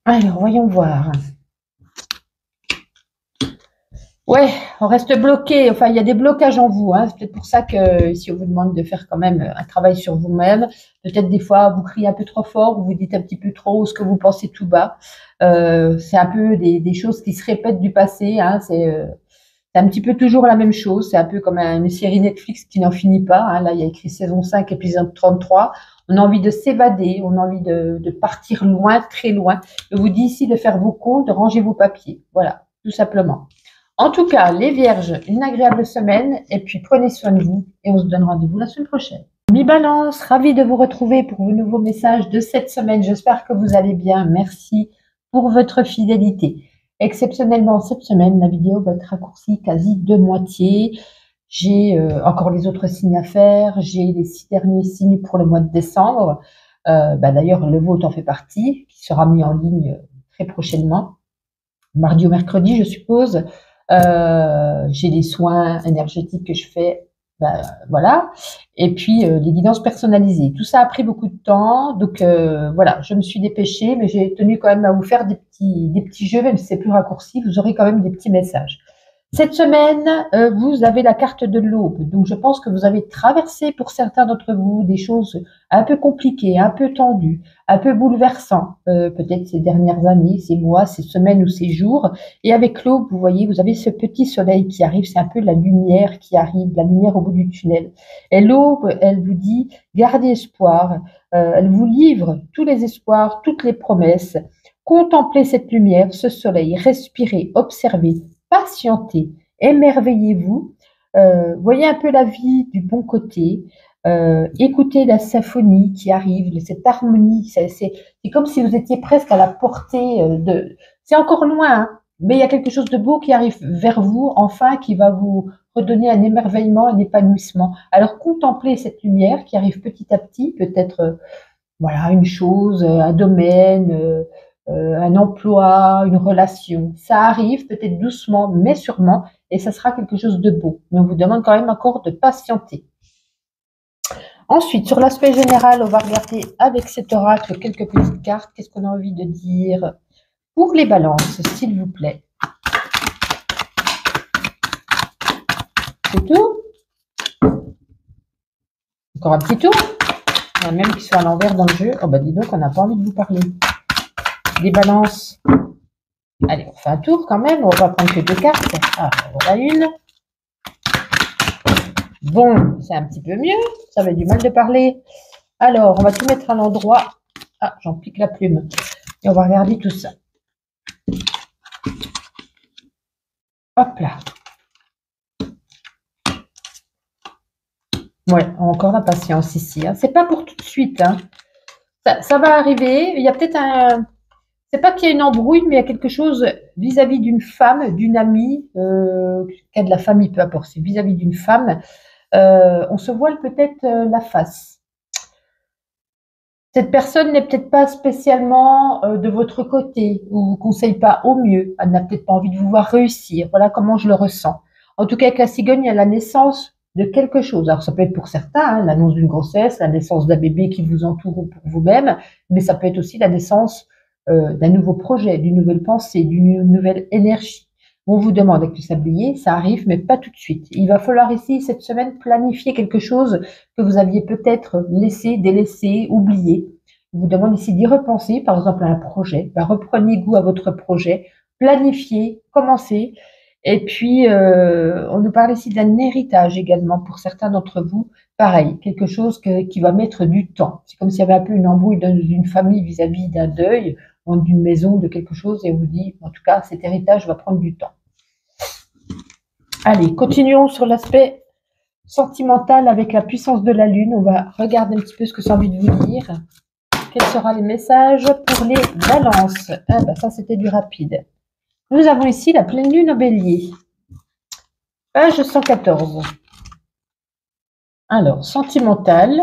Alors, voyons voir. Ouais, on reste bloqué. Enfin, il y a des blocages en vous. Hein. C'est peut-être pour ça que si on vous demande de faire quand même un travail sur vous-même, peut-être des fois vous criez un peu trop fort, ou vous dites un petit peu trop ce que vous pensez tout bas. C'est un peu des choses qui se répètent du passé. Hein. C'est un petit peu toujours la même chose. C'est un peu comme une série Netflix qui n'en finit pas. Hein. Là, il y a écrit saison 5, épisode 33. On a envie de s'évader, on a envie de partir loin, très loin. Je vous dis ici de faire vos comptes, de ranger vos papiers. Voilà, tout simplement. En tout cas, les vierges, une agréable semaine et puis prenez soin de vous et on se donne rendez-vous la semaine prochaine. Mi Balance, ravie de vous retrouver pour vos nouveaux messages de cette semaine. J'espère que vous allez bien. Merci pour votre fidélité. Exceptionnellement, cette semaine, la vidéo va être raccourcie quasi de moitié. J'ai encore les autres signes à faire. J'ai les 6 derniers signes pour le mois de décembre. D'ailleurs, le vôtre en fait partie, qui sera mis en ligne très prochainement. Mardi ou mercredi, je suppose. J'ai les soins énergétiques que je fais, voilà. Et puis les guidances personnalisées. Tout ça a pris beaucoup de temps, donc voilà, je me suis dépêchée, mais j'ai tenu quand même à vous faire des petits jeux, même si c'est plus raccourci, vous aurez quand même des petits messages. Cette semaine, vous avez la carte de l'aube, donc je pense que vous avez traversé pour certains d'entre vous des choses un peu compliquées, un peu tendues, un peu bouleversantes, peut-être ces dernières années, ces mois, ces semaines ou ces jours. Et avec l'aube, vous voyez, vous avez ce petit soleil qui arrive, c'est un peu la lumière qui arrive, la lumière au bout du tunnel. Et l'aube, elle vous dit, gardez espoir, elle vous livre tous les espoirs, toutes les promesses. Contemplez cette lumière, ce soleil, respirez, observez, patientez, émerveillez-vous, voyez un peu la vie du bon côté, écoutez la symphonie qui arrive, cette harmonie, c'est comme si vous étiez presque à la portée de... C'est encore loin, hein, mais il y a quelque chose de beau qui arrive vers vous, enfin, qui va vous redonner un émerveillement, un épanouissement. Alors contemplez cette lumière qui arrive petit à petit, peut-être voilà, une chose, un domaine, un emploi, une relation. Ça arrive peut-être doucement, mais sûrement, et ça sera quelque chose de beau. Mais on vous demande quand même encore de patienter. Ensuite, sur l'aspect général, on va regarder avec cet oracle quelques petites cartes. Qu'est-ce qu'on a envie de dire pour les balances, s'il vous plaît? C'est tout? Encore un petit tour? Il y en a même qui sont à l'envers dans le jeu. Oh bah dis donc, on n'a pas envie de vous parler. Les balances. Allez, on fait un tour quand même. On va prendre que 2 cartes. Ah, voilà une. Bon, c'est un petit peu mieux. Ça avait du mal de parler. Alors, on va tout mettre à l'endroit. Ah, j'en pique la plume. Et on va regarder tout ça. Hop là. Ouais, encore la patience ici. Hein. C'est pas pour tout de suite. Hein. Ça va arriver. Il y a peut-être un... C'est pas qu'il y a une embrouille, mais il y a quelque chose vis-à-vis d'une femme, d'une amie, qui a de la famille, peu importe. C'est vis-à-vis d'une femme. On se voile peut-être la face. Cette personne n'est peut-être pas spécialement de votre côté, ou vous conseille pas au mieux. Elle n'a peut-être pas envie de vous voir réussir. Voilà comment je le ressens. En tout cas, avec la cigogne, il y a la naissance de quelque chose. Alors, ça peut être pour certains, hein, l'annonce d'une grossesse, la naissance d'un bébé qui vous entoure ou pour vous-même, mais ça peut être aussi la naissance d'un nouveau projet, d'une nouvelle pensée, d'une nouvelle énergie. On vous demande avec le sablier, ça arrive, mais pas tout de suite. Il va falloir ici, cette semaine, planifier quelque chose que vous aviez peut-être laissé, délaissé, oublié. On vous demande ici d'y repenser, par exemple à un projet. Ben, reprenez goût à votre projet, planifiez, commencez. Et puis, on nous parle ici d'un héritage également pour certains d'entre vous. Pareil, quelque chose qui va mettre du temps. C'est comme s'il y avait un peu une embrouille d'une famille vis-à-vis d'un deuil, d'une maison, de quelque chose, et on vous dit, en tout cas, cet héritage va prendre du temps. Allez, continuons sur l'aspect sentimental avec la puissance de la lune. On va regarder un petit peu ce que ça a envie de vous dire. Quels seront les messages pour les balances? Ah ben ça, c'était du rapide. Nous avons ici la pleine lune en bélier. Page 114. Alors, sentimental.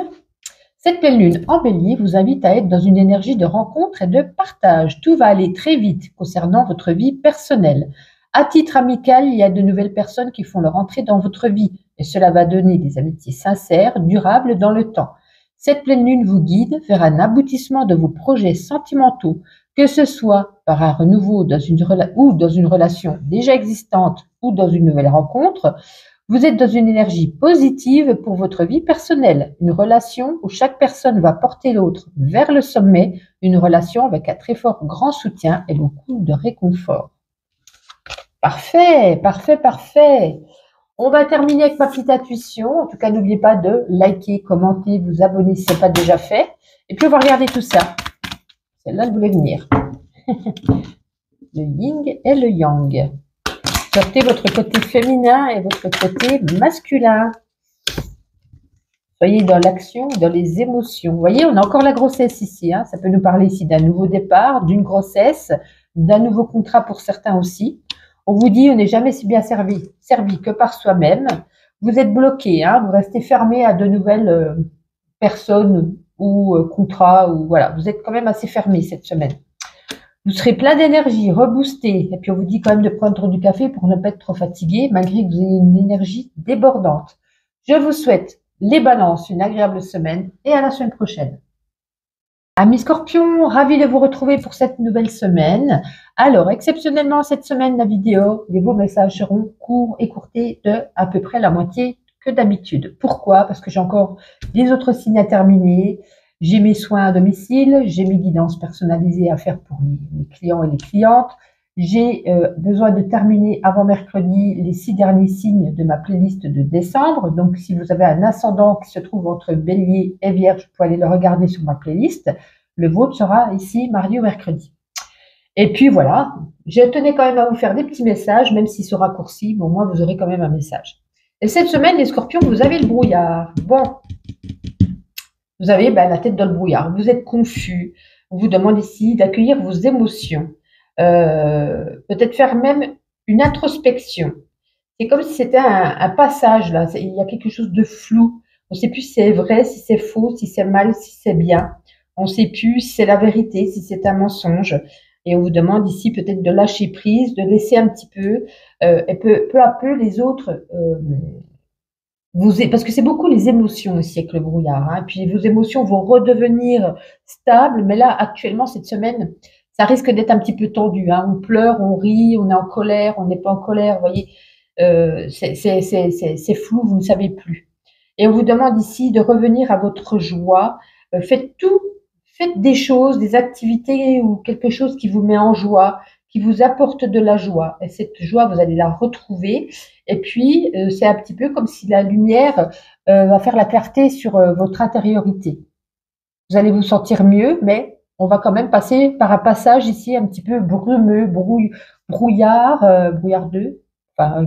Cette pleine lune en bélier vous invite à être dans une énergie de rencontre et de partage. Tout va aller très vite concernant votre vie personnelle. À titre amical, il y a de nouvelles personnes qui font leur entrée dans votre vie et cela va donner des amitiés sincères, durables dans le temps. Cette pleine lune vous guide vers un aboutissement de vos projets sentimentaux, que ce soit par un renouveau dans une relation déjà existante ou dans une nouvelle rencontre. Vous êtes dans une énergie positive pour votre vie personnelle, une relation où chaque personne va porter l'autre vers le sommet, une relation avec un très fort grand soutien et beaucoup de réconfort. Parfait, parfait, parfait. On va terminer avec ma petite intuition. En tout cas, n'oubliez pas de liker, commenter, vous abonner si ce n'est pas déjà fait. Et puis, on va regarder tout ça. Celle-là, elle voulait venir. Le yin et le yang. Sortez votre côté féminin et votre côté masculin. Soyez dans l'action, dans les émotions. Vous voyez, on a encore la grossesse ici. Hein. Ça peut nous parler ici d'un nouveau départ, d'une grossesse, d'un nouveau contrat pour certains aussi. On vous dit, on n'est jamais si bien servi que par soi-même. Vous êtes bloqué, hein, vous restez fermé à de nouvelles personnes ou contrats. Ou voilà, vous êtes quand même assez fermé cette semaine. Vous serez plein d'énergie, reboosté. Et puis, on vous dit quand même de prendre du café pour ne pas être trop fatigué, malgré que vous ayez une énergie débordante. Je vous souhaite, les balances, une agréable semaine et à la semaine prochaine. Amis Scorpions, ravi de vous retrouver pour cette nouvelle semaine. Alors, exceptionnellement, cette semaine, la vidéo, vos messages seront courts, écourtés de à peu près la moitié que d'habitude. Pourquoi? Parce que j'ai encore des autres signes à terminer. J'ai mes soins à domicile, j'ai mes guidances personnalisées à faire pour les clients et les clientes. J'ai besoin de terminer avant mercredi les 6 derniers signes de ma playlist de décembre. Donc, si vous avez un ascendant qui se trouve entre Bélier et Vierge, vous pouvez aller le regarder sur ma playlist. Le vôtre sera ici mardi ou mercredi. Et puis voilà, je tenais quand même à vous faire des petits messages, même s'ils sont raccourcis. Bon, moi, vous aurez quand même un message. Et cette semaine, les Scorpions, vous avez le brouillard. Bon, vous avez la tête dans le brouillard. Vous êtes confus. On vous demande ici d'accueillir vos émotions. Peut-être faire même une introspection. C'est comme si c'était un passage là. Il y a quelque chose de flou. On ne sait plus si c'est vrai, si c'est faux, si c'est mal, si c'est bien. On ne sait plus si c'est la vérité, si c'est un mensonge. Et on vous demande ici peut-être de lâcher prise, de laisser un petit peu, et peu à peu les autres. Parce que c'est beaucoup les émotions aussi avec le brouillard. Hein. Puis vos émotions vont redevenir stables. Mais là, actuellement, cette semaine, ça risque d'être un petit peu tendu. Hein. On pleure, on rit, on est en colère, on n'est pas en colère. Vous voyez, c'est flou, vous ne savez plus. Et on vous demande ici de revenir à votre joie. Faites des choses, des activités ou quelque chose qui vous met en joie, qui vous apporte de la joie. Et cette joie, vous allez la retrouver. Et puis, c'est un petit peu comme si la lumière va faire la clarté sur votre intériorité. Vous allez vous sentir mieux, mais on va quand même passer par un passage ici un petit peu brumeux, brouillardeux. Enfin,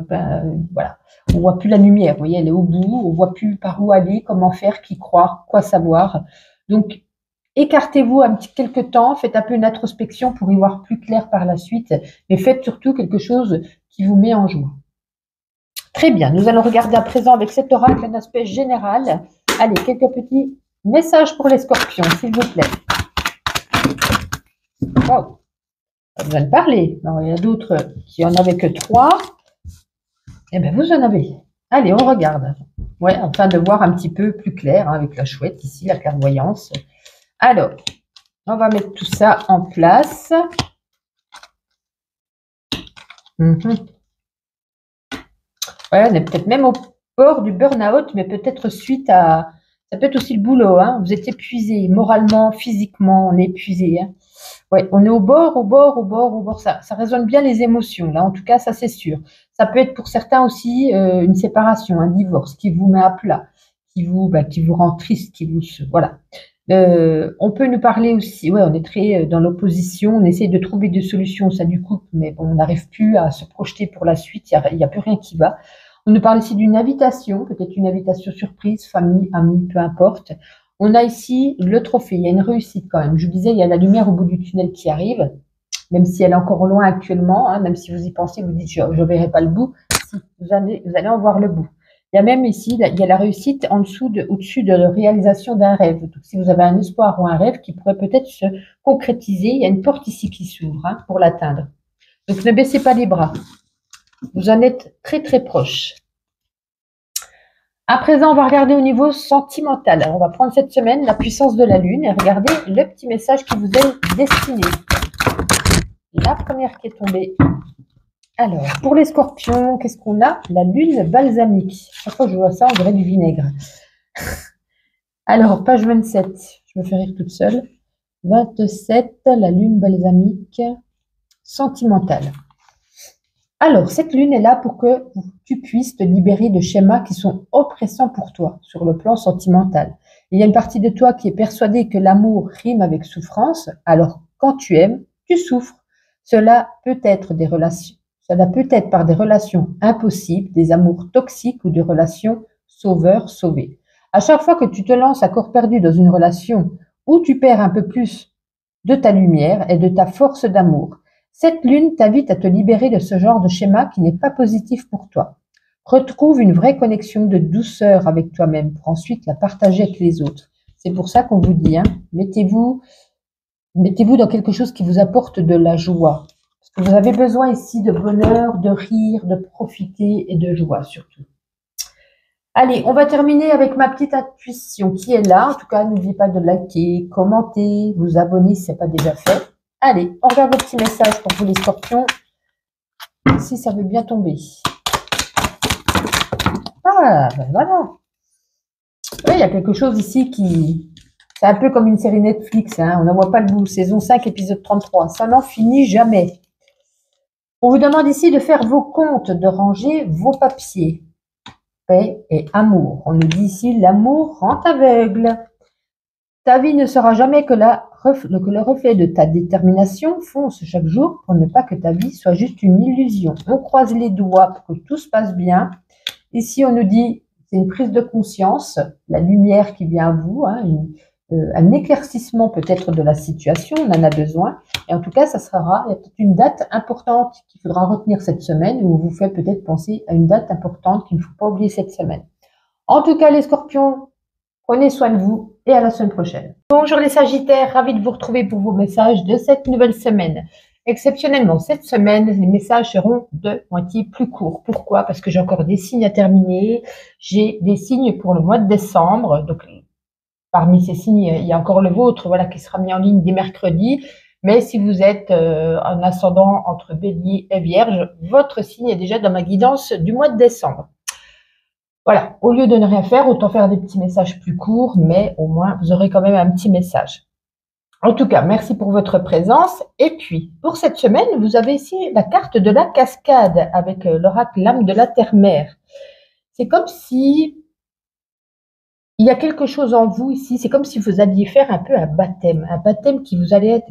voilà. On voit plus la lumière, vous voyez, elle est au bout, on voit plus par où aller, comment faire, qui croire, quoi savoir. Donc, écartez-vous un petit quelque temps, faites un peu une introspection pour y voir plus clair par la suite, mais faites surtout quelque chose qui vous met en joie. Très bien, nous allons regarder à présent avec cet oracle un aspect général. Allez, quelques petits messages pour les scorpions, s'il vous plaît. Wow, pas besoin de parler. Alors, il y a d'autres qui en avaient que 3. Eh bien, vous en avez. Allez, on regarde. Ouais, afin de voir un petit peu plus clair hein, avec la chouette ici, la clairvoyance. Alors, on va mettre tout ça en place. Ouais, on est peut-être même au bord du burn-out, mais peut-être suite à... Ça peut être aussi le boulot. Hein. Vous êtes épuisé, moralement, physiquement, on est épuisé. Hein. Ouais, on est au bord. Ça résonne bien les émotions, là. En tout cas, ça, c'est sûr. Ça peut être pour certains aussi une séparation, un divorce qui vous met à plat, qui vous rend triste, voilà. On peut nous parler aussi, ouais, on est très dans l'opposition, on essaie de trouver des solutions au sein du couple, mais bon, on n'arrive plus à se projeter pour la suite, il y a plus rien qui va. On nous parle ici d'une invitation, peut-être une invitation surprise, famille, amis, peu importe. On a ici le trophée, il y a une réussite quand même. Je vous disais, il y a la lumière au bout du tunnel qui arrive, même si elle est encore loin actuellement, hein, même si vous y pensez, vous dites, je ne verrai pas le bout, si, vous allez en voir le bout. Il y a même ici, il y a la réussite au-dessus de la réalisation d'un rêve. Donc, si vous avez un espoir ou un rêve qui pourrait peut-être se concrétiser, il y a une porte ici qui s'ouvre hein, pour l'atteindre. Donc, ne baissez pas les bras. Vous en êtes très, très proche. À présent, on va regarder au niveau sentimental. Alors, on va prendre cette semaine la puissance de la Lune et regarder le petit message qui vous est destiné. La première qui est tombée. Alors, pour les scorpions, qu'est-ce qu'on a? La lune balsamique. Chaque fois que je vois ça, on dirait du vinaigre. Alors, page 27. Je me fais rire toute seule. 27, la lune balsamique sentimentale. Alors, cette lune est là pour que tu puisses te libérer de schémas qui sont oppressants pour toi sur le plan sentimental. Il y a une partie de toi qui est persuadée que l'amour rime avec souffrance. Alors, quand tu aimes, tu souffres. Cela peut être par des relations impossibles, des amours toxiques ou des relations sauveur-sauvé. À chaque fois que tu te lances à corps perdu dans une relation où tu perds un peu plus de ta lumière et de ta force d'amour, cette lune t'invite à te libérer de ce genre de schéma qui n'est pas positif pour toi. Retrouve une vraie connexion de douceur avec toi-même pour ensuite la partager avec les autres. C'est pour ça qu'on vous dit, hein, mettez-vous dans quelque chose qui vous apporte de la joie. Parce que vous avez besoin ici de bonheur, de rire, de profiter et de joie surtout. Allez, on va terminer avec ma petite intuition qui est là. En tout cas, n'oubliez pas de liker, commenter, vous abonner si ce n'est pas déjà fait. Allez, on regarde le petit message pour vous les scorpions. Si ça veut bien tomber. Ah, ben voilà. Oui, il y a quelque chose ici qui... C'est un peu comme une série Netflix, hein. On n'en voit pas le bout. Saison 5, épisode 33. Ça n'en finit jamais. On vous demande ici de faire vos comptes, de ranger vos papiers. Paix et amour. On nous dit ici, l'amour rend aveugle. Ta vie ne sera jamais que le reflet de ta détermination. Fonce chaque jour pour ne pas que ta vie soit juste une illusion. On croise les doigts pour que tout se passe bien. Ici, on nous dit, c'est une prise de conscience, la lumière qui vient à vous, hein, un éclaircissement peut-être de la situation, on en a besoin. Et en tout cas, il y a peut-être une date importante qu'il faudra retenir cette semaine, ou vous fait peut-être penser à une date importante qu'il ne faut pas oublier cette semaine. En tout cas, les scorpions, prenez soin de vous et à la semaine prochaine. Bonjour les sagittaires, ravi de vous retrouver pour vos messages de cette nouvelle semaine. Exceptionnellement, cette semaine, les messages seront de moitié plus courts. Pourquoi? Parce que j'ai encore des signes à terminer. J'ai des signes pour le mois de décembre. Donc, parmi ces signes, il y a encore le vôtre, voilà, qui sera mis en ligne dès mercredi. Mais si vous êtes en ascendant entre Bélier et Vierge, votre signe est déjà dans ma guidance du mois de décembre. Voilà, au lieu de ne rien faire, autant faire des petits messages plus courts, mais au moins, vous aurez quand même un petit message. En tout cas, merci pour votre présence. Et puis, pour cette semaine, vous avez ici la carte de la cascade avec l'oracle l'âme de la terre-mère. C'est comme si il y a quelque chose en vous ici. C'est comme si vous alliez faire un peu un baptême qui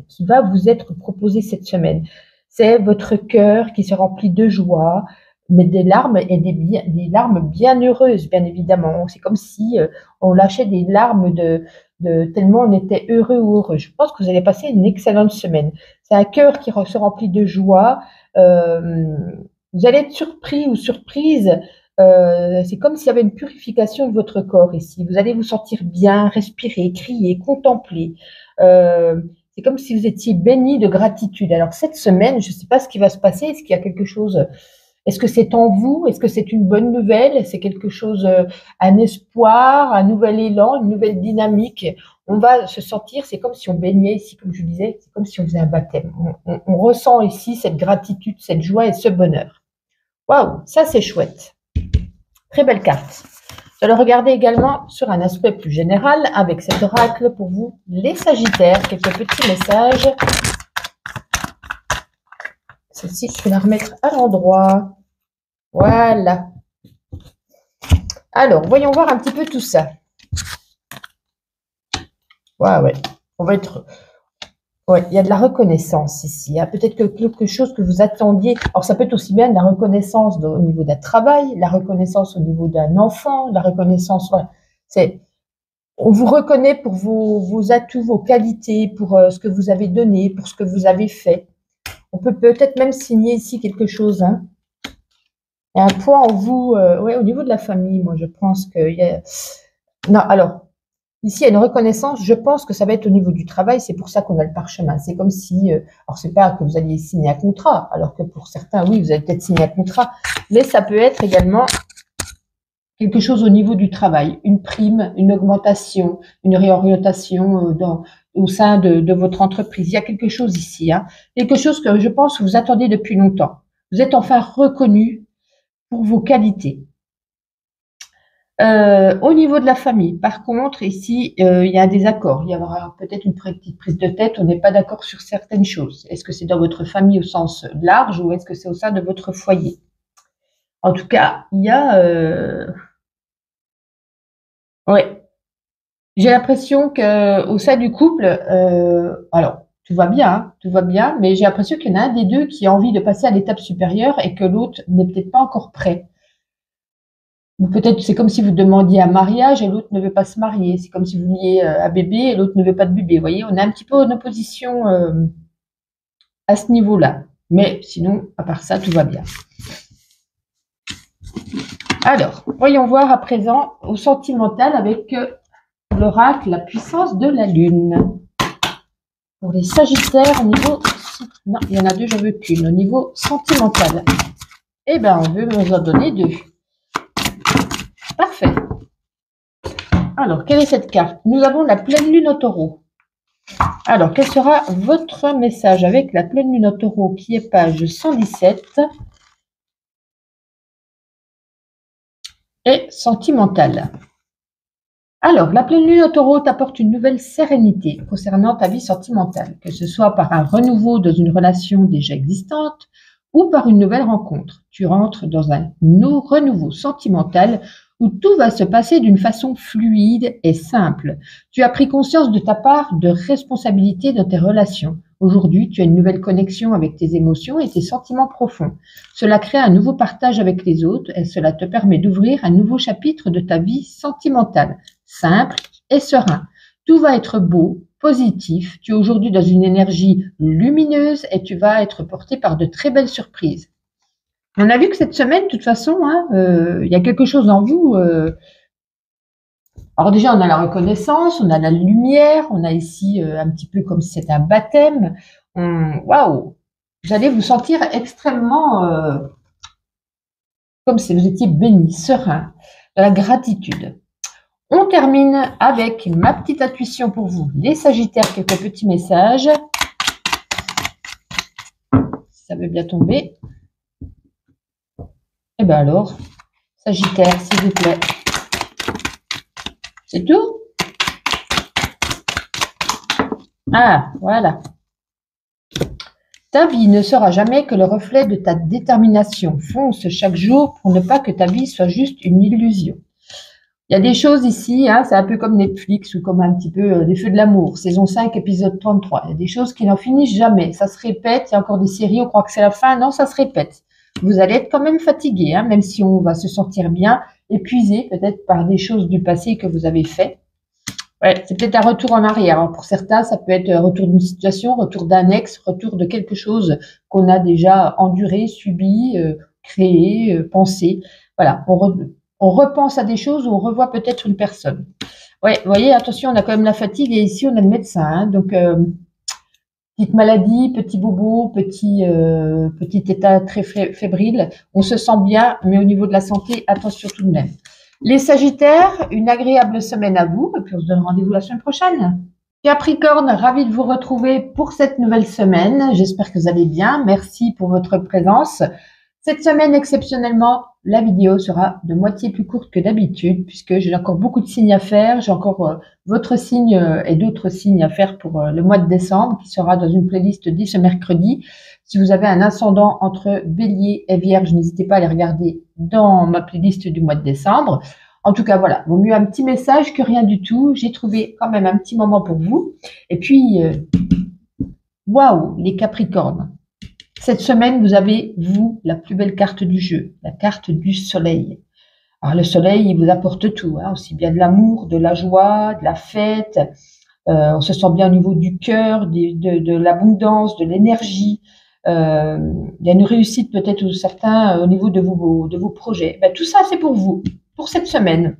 qui va vous être proposé cette semaine. C'est votre cœur qui se remplit de joie, mais des larmes et des larmes bien heureuses, bien évidemment. C'est comme si on lâchait des larmes de tellement on était heureux ou heureux. Je pense que vous allez passer une excellente semaine. C'est un cœur qui se remplit de joie. Euh, Vous allez être surpris ou surprise. C'est comme s'il y avait une purification de votre corps ici. Vous allez vous sentir bien, respirer, crier, contempler. Euh, c'est comme si vous étiez béni de gratitude. Alors cette semaine, je ne sais pas ce qui va se passer. Est-ce qu'il y a quelque chose? Est-ce que c'est en vous? Est-ce que c'est une bonne nouvelle? C'est quelque chose, un espoir, un nouvel élan, une nouvelle dynamique. On va se sentir, c'est comme si on baignait ici, comme je disais, c'est comme si on faisait un baptême. On ressent ici cette gratitude, cette joie et ce bonheur. Waouh, ça c'est chouette. Très belle carte. Je vais le regarder également sur un aspect plus général avec cet oracle pour vous, les Sagittaires. Quelques petits messages. Celle-ci, je vais la remettre à l'endroit. Voilà. Alors, voyons voir un petit peu tout ça. Ouais. On va être... Ouais, il y a de la reconnaissance ici. Hein. Peut-être que quelque chose que vous attendiez. Alors, ça peut être aussi bien de la reconnaissance au niveau d'un travail, la reconnaissance au niveau d'un enfant, la reconnaissance. Voilà. On vous reconnaît pour vos atouts, vos qualités, pour ce que vous avez donné, pour ce que vous avez fait. On peut peut-être même signer ici quelque chose. Hein. Il y a un point en vous, ouais, au niveau de la famille, moi, je pense qu'il y a... Non, alors, ici, il y a une reconnaissance. Je pense que ça va être au niveau du travail. C'est pour ça qu'on a le parchemin. C'est comme si... alors, c'est pas que vous alliez signer un contrat, alors que pour certains, oui, vous allez peut-être signer un contrat. Mais ça peut être également quelque chose au niveau du travail. Une prime, une augmentation, une réorientation au sein de votre entreprise. Il y a quelque chose ici. Hein. Quelque chose que je pense que vous attendiez depuis longtemps. Vous êtes enfin reconnu pour vos qualités. Au niveau de la famille, par contre, ici, il y a un désaccord. Il y aura peut-être une petite prise de tête. On n'est pas d'accord sur certaines choses. Est-ce que c'est dans votre famille au sens large ou est-ce que c'est au sein de votre foyer? En tout cas, il y a... ouais. J'ai l'impression que au sein du couple, alors tout va bien, hein, tout va bien, mais j'ai l'impression qu'il y en a un des deux qui a envie de passer à l'étape supérieure et que l'autre n'est peut-être pas encore prêt. Ou peut-être c'est comme si vous demandiez un mariage et l'autre ne veut pas se marier. C'est comme si vous vouliez un bébé et l'autre ne veut pas de bébé. Vous voyez, on est un petit peu en opposition à ce niveau-là. Mais sinon, à part ça, tout va bien. Alors, voyons voir à présent au sentimental avec l'oracle, la puissance de la lune. Pour les Sagittaires, au niveau... Non, il y en a deux, j'en veux qu'une. Au niveau sentimental. Eh bien, on veut nous en donner deux. Parfait. Alors, quelle est cette carte? Nous avons la pleine lune au taureau. Alors, quel sera votre message avec la pleine lune au taureau qui est page 117 et sentimentale? Alors, la pleine lune au taureau t'apporte une nouvelle sérénité concernant ta vie sentimentale, que ce soit par un renouveau dans une relation déjà existante ou par une nouvelle rencontre. Tu rentres dans un renouveau sentimental où tout va se passer d'une façon fluide et simple. Tu as pris conscience de ta part de responsabilité dans tes relations. Aujourd'hui, tu as une nouvelle connexion avec tes émotions et tes sentiments profonds. Cela crée un nouveau partage avec les autres et cela te permet d'ouvrir un nouveau chapitre de ta vie sentimentale. Simple et serein. Tout va être beau, positif. Tu es aujourd'hui dans une énergie lumineuse et tu vas être porté par de très belles surprises. On a vu que cette semaine, de toute façon, hein, il y a quelque chose en vous. Alors déjà, on a la reconnaissance, on a la lumière, on a ici un petit peu comme si c'était un baptême. Waouh! Vous allez vous sentir extrêmement comme si vous étiez béni, serein, de la gratitude. On termine avec ma petite intuition pour vous, les Sagittaires, quelques petits messages. Ça veut bien tomber. Et bien alors, Sagittaire, s'il vous plaît. C'est tout? Ah, voilà. Ta vie ne sera jamais que le reflet de ta détermination. Fonce chaque jour pour ne pas que ta vie soit juste une illusion. Il y a des choses ici, hein, c'est un peu comme Netflix ou comme un petit peu Les Feux de l'amour, saison 5, épisode 33. Il y a des choses qui n'en finissent jamais. Ça se répète, il y a encore des séries, on croit que c'est la fin. Non, ça se répète. Vous allez être quand même fatigué, hein, même si on va se sentir bien, épuisé peut-être par des choses du passé que vous avez fait. Ouais, c'est peut-être un retour en arrière. Alors pour certains, ça peut être un retour d'une situation, retour d'un ex, retour de quelque chose qu'on a déjà enduré, subi, créé, pensé. Voilà, on repense à des choses ou on revoit peut-être une personne. Ouais, vous voyez, attention, on a quand même la fatigue et ici on a le médecin. Hein, donc petite maladie, petit bobo, petit état très fébrile. On se sent bien, mais au niveau de la santé, attention tout de même. Les Sagittaires, une agréable semaine à vous, et puis on se donne rendez-vous la semaine prochaine. Capricorne, ravi de vous retrouver pour cette nouvelle semaine. J'espère que vous allez bien. Merci pour votre présence. Cette semaine, exceptionnellement, la vidéo sera de moitié plus courte que d'habitude, puisque j'ai encore beaucoup de signes à faire. J'ai encore votre signe et d'autres signes à faire pour le mois de décembre, qui sera dans une playlist dès ce mercredi. Si vous avez un ascendant entre Bélier et Vierge, n'hésitez pas à les regarder dans ma playlist du mois de décembre. En tout cas, voilà, vaut mieux un petit message que rien du tout. J'ai trouvé quand même un petit moment pour vous. Et puis, waouh, les Capricornes. Cette semaine, vous avez, vous, la plus belle carte du jeu, la carte du soleil. Alors, le soleil, il vous apporte tout, hein, aussi bien de l'amour, de la joie, de la fête. On se sent bien au niveau du cœur, de l'abondance, de l'énergie. Il y a une réussite peut-être ou certains au niveau de vos projets. Ben, tout ça, c'est pour vous, pour cette semaine.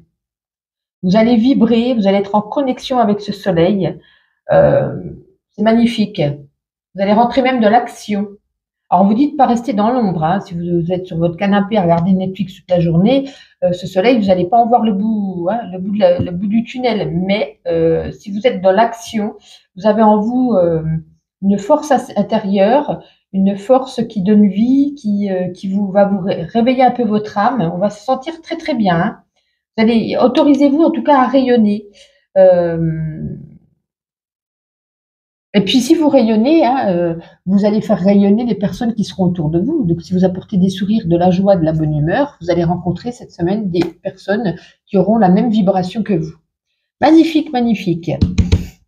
Vous allez vibrer, vous allez être en connexion avec ce soleil. C'est magnifique. Vous allez rentrer même de l'action. Alors, on vous dit de ne pas rester dans l'ombre. Hein. Si vous êtes sur votre canapé à regarder Netflix toute la journée, ce soleil, vous n'allez pas en voir le bout, hein, le bout du tunnel. Mais si vous êtes dans l'action, vous avez en vous une force intérieure, une force qui donne vie, qui va vous réveiller un peu votre âme. On va se sentir très très bien. Hein. Vous allez, autorisez-vous en tout cas à rayonner. Et puis si vous rayonnez, hein, vous allez faire rayonner les personnes qui seront autour de vous. Donc si vous apportez des sourires, de la joie, de la bonne humeur, vous allez rencontrer cette semaine des personnes qui auront la même vibration que vous. Magnifique, magnifique.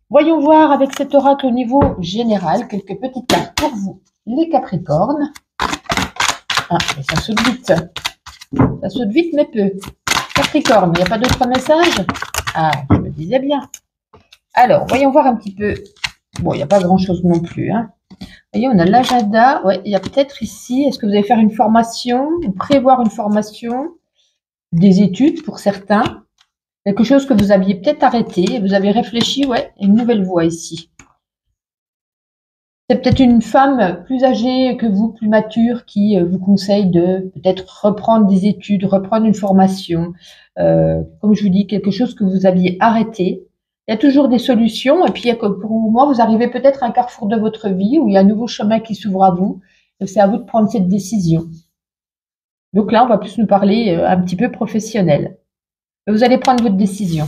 Voyons voir avec cet oracle au niveau général, quelques petites cartes pour vous, les Capricornes. Ah, et ça saute vite. Ça saute vite, mais peu. Capricorne, il n'y a pas d'autre message? Ah, je me disais bien. Alors, voyons voir un petit peu. Bon, il n'y a pas grand-chose non plus. Hein. Vous voyez, on a l'agenda. Ouais, il y a peut-être ici, est-ce que vous allez faire une formation, ou prévoir une formation, des études pour certains, quelque chose que vous aviez peut-être arrêté, vous avez réfléchi, ouais, une nouvelle voie ici. C'est peut-être une femme plus âgée que vous, plus mature, qui vous conseille de peut-être reprendre des études, reprendre une formation. Comme je vous dis, quelque chose que vous aviez arrêté. Il y a toujours des solutions. Et puis, pour moi, vous arrivez peut-être à un carrefour de votre vie où il y a un nouveau chemin qui s'ouvre à vous. Et c'est à vous de prendre cette décision. Donc là, on va plus nous parler un petit peu professionnel. Vous allez prendre votre décision.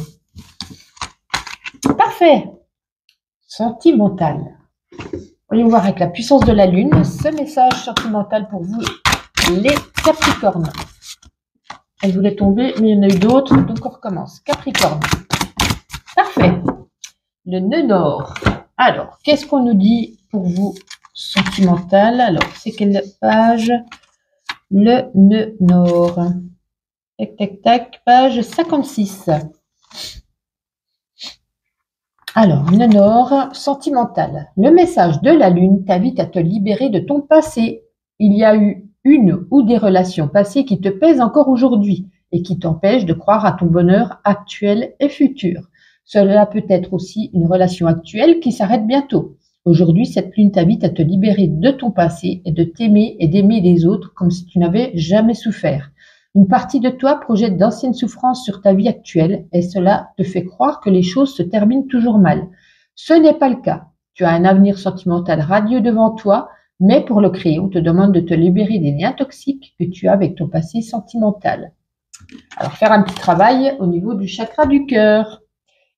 Parfait. Sentimental. Voyons voir avec la puissance de la Lune, ce message sentimental pour vous, les Capricornes. Elle voulait tomber, mais il y en a eu d'autres, donc on recommence. Capricorne. Parfait. Le nœud nord. Alors, qu'est-ce qu'on nous dit pour vous, sentimental? Alors, c'est quelle page? Le nœud nord. Tac, tac, tac, page 56. Alors, nœud nord, sentimental. Le message de la Lune t'invite à te libérer de ton passé. Il y a eu une ou des relations passées qui te pèsent encore aujourd'hui et qui t'empêchent de croire à ton bonheur actuel et futur. Cela peut être aussi une relation actuelle qui s'arrête bientôt. Aujourd'hui, cette lune t'invite à te libérer de ton passé et de t'aimer et d'aimer les autres comme si tu n'avais jamais souffert. Une partie de toi projette d'anciennes souffrances sur ta vie actuelle et cela te fait croire que les choses se terminent toujours mal. Ce n'est pas le cas. Tu as un avenir sentimental radieux devant toi, mais pour le créer, on te demande de te libérer des liens toxiques que tu as avec ton passé sentimental. Alors, faire un petit travail au niveau du chakra du cœur.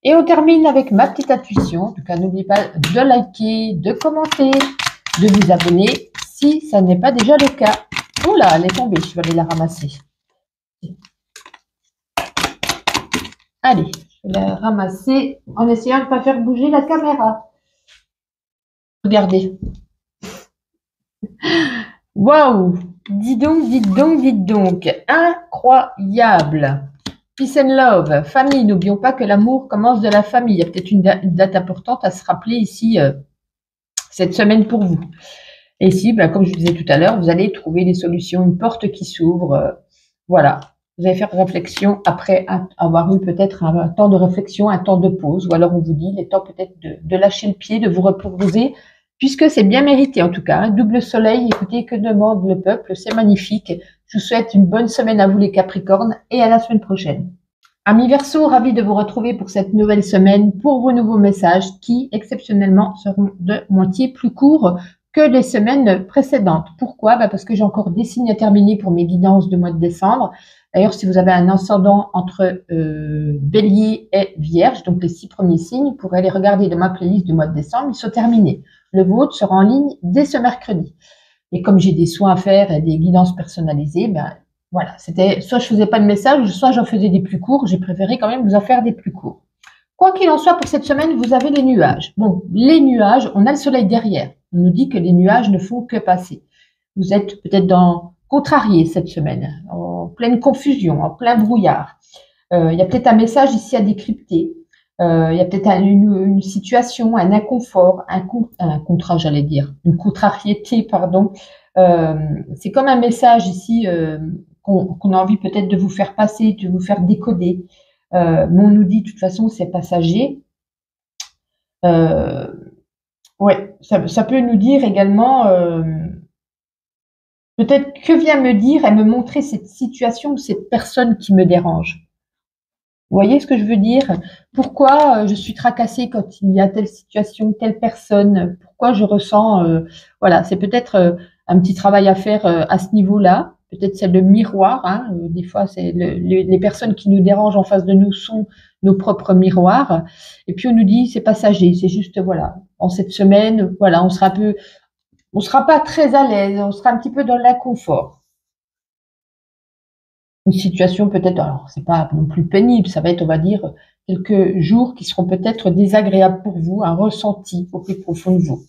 Et on termine avec ma petite intuition. En tout cas, n'oubliez pas de liker, de commenter, de vous abonner si ça n'est pas déjà le cas. Oh là, elle est tombée, je vais aller la ramasser. Allez, je vais la ramasser en essayant de ne pas faire bouger la caméra. Regardez. Waouh! Dis donc, dites donc, dites donc. Incroyable! Peace and love, famille. N'oublions pas que l'amour commence de la famille. Il y a peut-être une date importante à se rappeler ici cette semaine pour vous. Et ici, ben, comme je vous disais tout à l'heure, vous allez trouver des solutions, une porte qui s'ouvre. Voilà. Vous allez faire réflexion après avoir eu peut-être un temps de réflexion, un temps de pause. Ou alors on vous dit, il est temps peut-être de lâcher le pied, de vous reposer, puisque c'est bien mérité en tout cas. Double soleil, écoutez, que demande le peuple, c'est magnifique. Je vous souhaite une bonne semaine à vous les Capricornes et à la semaine prochaine. Amis Verseau, ravi de vous retrouver pour cette nouvelle semaine, pour vos nouveaux messages qui, exceptionnellement, seront de moitié plus courts que les semaines précédentes. Pourquoi? Parce que j'ai encore des signes à terminer pour mes guidances du mois de décembre. D'ailleurs, si vous avez un ascendant entre Bélier et Vierge, donc les 6 premiers signes, vous pourrez les regarder dans ma playlist du mois de décembre, ils sont terminés. Le vôtre sera en ligne dès ce mercredi. Et comme j'ai des soins à faire et des guidances personnalisées, voilà, c'était soit je faisais pas de message, soit j'en faisais des plus courts. J'ai préféré quand même vous en faire des plus courts. Quoi qu'il en soit, pour cette semaine, vous avez les nuages. Bon, les nuages, on a le soleil derrière. On nous dit que les nuages ne font que passer. Vous êtes peut-être contrarié cette semaine, en pleine confusion, en plein brouillard. Il y a peut-être un message ici à décrypter. Il y a peut-être une situation, un inconfort, un contrat, j'allais dire, une contrariété, pardon. C'est comme un message ici qu'on a envie peut-être de vous faire passer, de vous faire décoder. Mais on nous dit, de toute façon, c'est passager. Ouais, ça peut nous dire également, peut-être que vient me dire et me montrer cette situation ou cette personne qui me dérange. Vous voyez ce que je veux dire? Pourquoi je suis tracassée quand il y a telle situation, telle personne? Pourquoi je ressens... voilà, c'est peut-être un petit travail à faire à ce niveau-là. Peut-être c'est le miroir. Hein, des fois, c'est les personnes qui nous dérangent en face de nous sont nos propres miroirs. Et puis on nous dit c'est passager, c'est juste voilà. En cette semaine, voilà, on sera pas très à l'aise, on sera un petit peu dans l'inconfort. Une situation peut-être, alors c'est pas non plus pénible, ça va être, on va dire, quelques jours qui seront peut-être désagréables pour vous, un ressenti au plus profond de vous,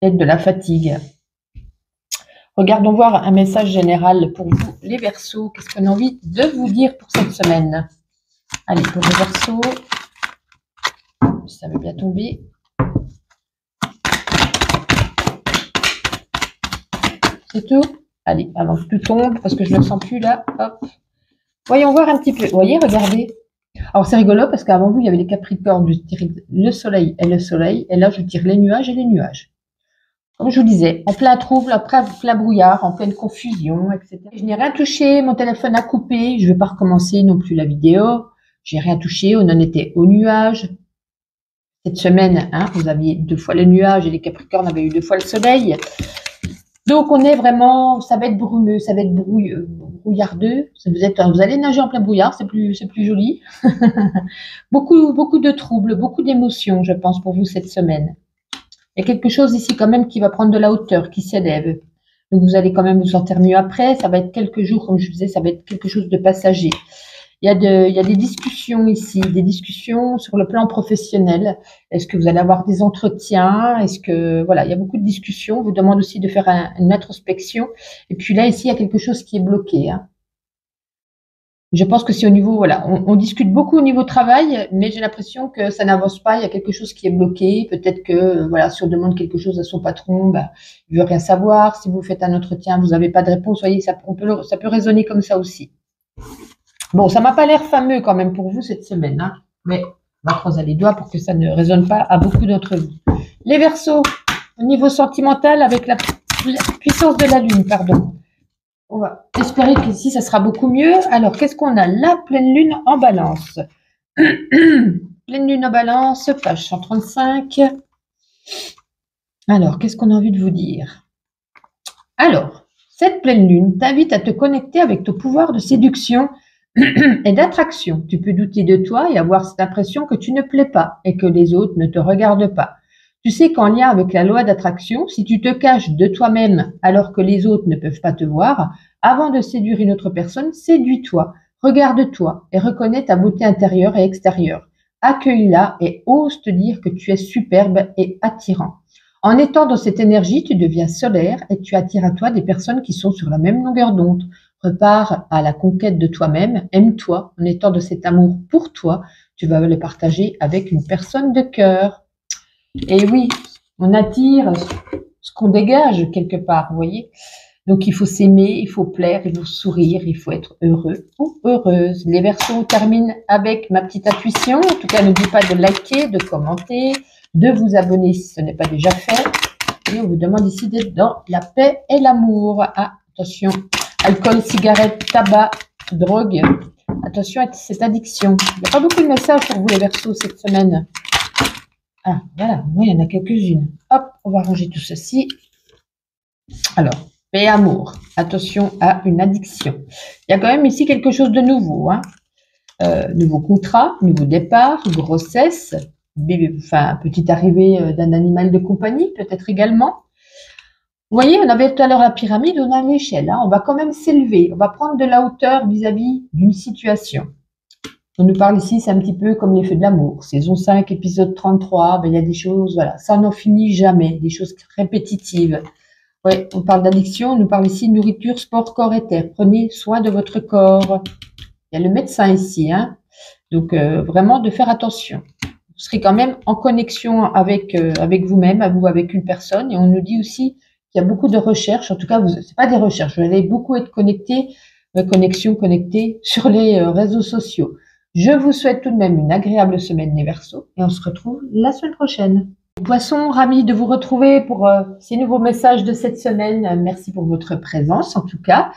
peut-être de la fatigue. Regardons voir un message général pour vous, les Verseaux. Qu'est-ce qu'on a envie de vous dire pour cette semaine? Allez, pour les Verseaux, ça va bien tomber. C'est tout? Allez, avant que tout tombe, parce que je ne le sens plus là, hop. Voyons voir un petit peu. Vous voyez, regardez. Alors c'est rigolo parce qu'avant vous, il y avait les Capricornes, je tire le soleil, et là je tire les nuages et les nuages. Comme je vous disais, en plein trouble, en plein brouillard, en pleine confusion, etc. Je n'ai rien touché, mon téléphone a coupé, je ne vais pas recommencer non plus la vidéo. J'ai rien touché, on en était aux nuages. Cette semaine, hein, vous aviez 2 fois les nuages et les Capricornes avaient eu 2 fois le soleil. Donc on est vraiment, ça va être brumeux, ça va être brouillardeux. Vous allez nager en plein brouillard, c'est plus joli. beaucoup de troubles, beaucoup d'émotions, je pense, pour vous cette semaine. Il y a quelque chose ici quand même qui va prendre de la hauteur, qui s'élève. Donc vous allez quand même vous sentir mieux après. Ça va être quelques jours, comme je disais, ça va être quelque chose de passager. Il y a des discussions ici, des discussions sur le plan professionnel. Est-ce que vous allez avoir des entretiens? Est-ce que voilà, il y a beaucoup de discussions. On vous demande aussi de faire une introspection. Et puis là, ici, il y a quelque chose qui est bloqué. Hein. Je pense que c'est au niveau, voilà, on discute beaucoup au niveau travail, mais j'ai l'impression que ça n'avance pas. Il y a quelque chose qui est bloqué. Peut-être que voilà, si on demande quelque chose à son patron, il veut rien savoir. Si vous faites un entretien, vous n'avez pas de réponse. Vous voyez, ça peut résonner comme ça aussi. Bon, ça m'a pas l'air fameux quand même pour vous cette semaine, hein, mais on va croiser les doigts pour que ça ne résonne pas à beaucoup d'entre vous. Les Verseaux, au niveau sentimental, avec la puissance de la Lune, pardon. On va espérer qu'ici, ça sera beaucoup mieux. Alors, qu'est-ce qu'on a? La pleine Lune en Balance. Pleine Lune en Balance, page 135. Alors, qu'est-ce qu'on a envie de vous dire? Alors, cette pleine Lune t'invite à te connecter avec ton pouvoir de séduction et d'attraction. Tu peux douter de toi et avoir cette impression que tu ne plais pas et que les autres ne te regardent pas. Tu sais qu'en lien avec la loi d'attraction, si tu te caches de toi-même alors que les autres ne peuvent pas te voir, avant de séduire une autre personne, séduis-toi, regarde-toi et reconnais ta beauté intérieure et extérieure. Accueille-la et ose te dire que tu es superbe et attirant. En étant dans cette énergie, tu deviens solaire et tu attires à toi des personnes qui sont sur la même longueur d'onde. Repars à la conquête de toi-même, aime-toi. En étant de cet amour pour toi, tu vas le partager avec une personne de cœur. Et oui, on attire ce qu'on dégage quelque part, vous voyez. Donc il faut s'aimer, il faut plaire, il faut sourire, il faut être heureux ou heureuse. Les Verseaux terminent avec ma petite intuition. En tout cas, n'oubliez pas de liker, de commenter, de vous abonner si ce n'est pas déjà fait. Et on vous demande ici d'être dans la paix et l'amour. Ah, attention, alcool, cigarette, tabac, drogue. Attention à cette addiction. Il n'y a pas beaucoup de messages pour vous les Verseaux cette semaine. Ah, voilà, moi il y en a quelques-unes. Hop, on va ranger tout ceci. Alors, paix et amour. Attention à une addiction. Il y a quand même ici quelque chose de nouveau. Hein. Nouveau contrat, nouveau départ, grossesse, bébé, enfin, petite arrivée d'un animal de compagnie, peut-être également. Vous voyez, on avait tout à l'heure la pyramide, on a l'échelle. Hein. On va quand même s'élever. On va prendre de la hauteur vis-à-vis d'une situation. On nous parle ici, c'est un petit peu comme les feux de l'amour. Saison 5, épisode 33, ben, il y a des choses, voilà, ça n'en finit jamais, des choses répétitives. Ouais, on parle d'addiction, on nous parle ici de nourriture, sport, corps et terre. Prenez soin de votre corps. Il y a le médecin ici, hein. Donc vraiment de faire attention. Vous serez quand même en connexion avec vous-même, avec une personne. Et on nous dit aussi qu'il y a beaucoup de recherches, en tout cas, c'est pas des recherches, vous allez beaucoup être connecté, connecté sur les réseaux sociaux. Je vous souhaite tout de même une agréable semaine les Verseaux et on se retrouve la semaine prochaine. Poissons, ravis de vous retrouver pour ces nouveaux messages de cette semaine. Merci pour votre présence en tout cas.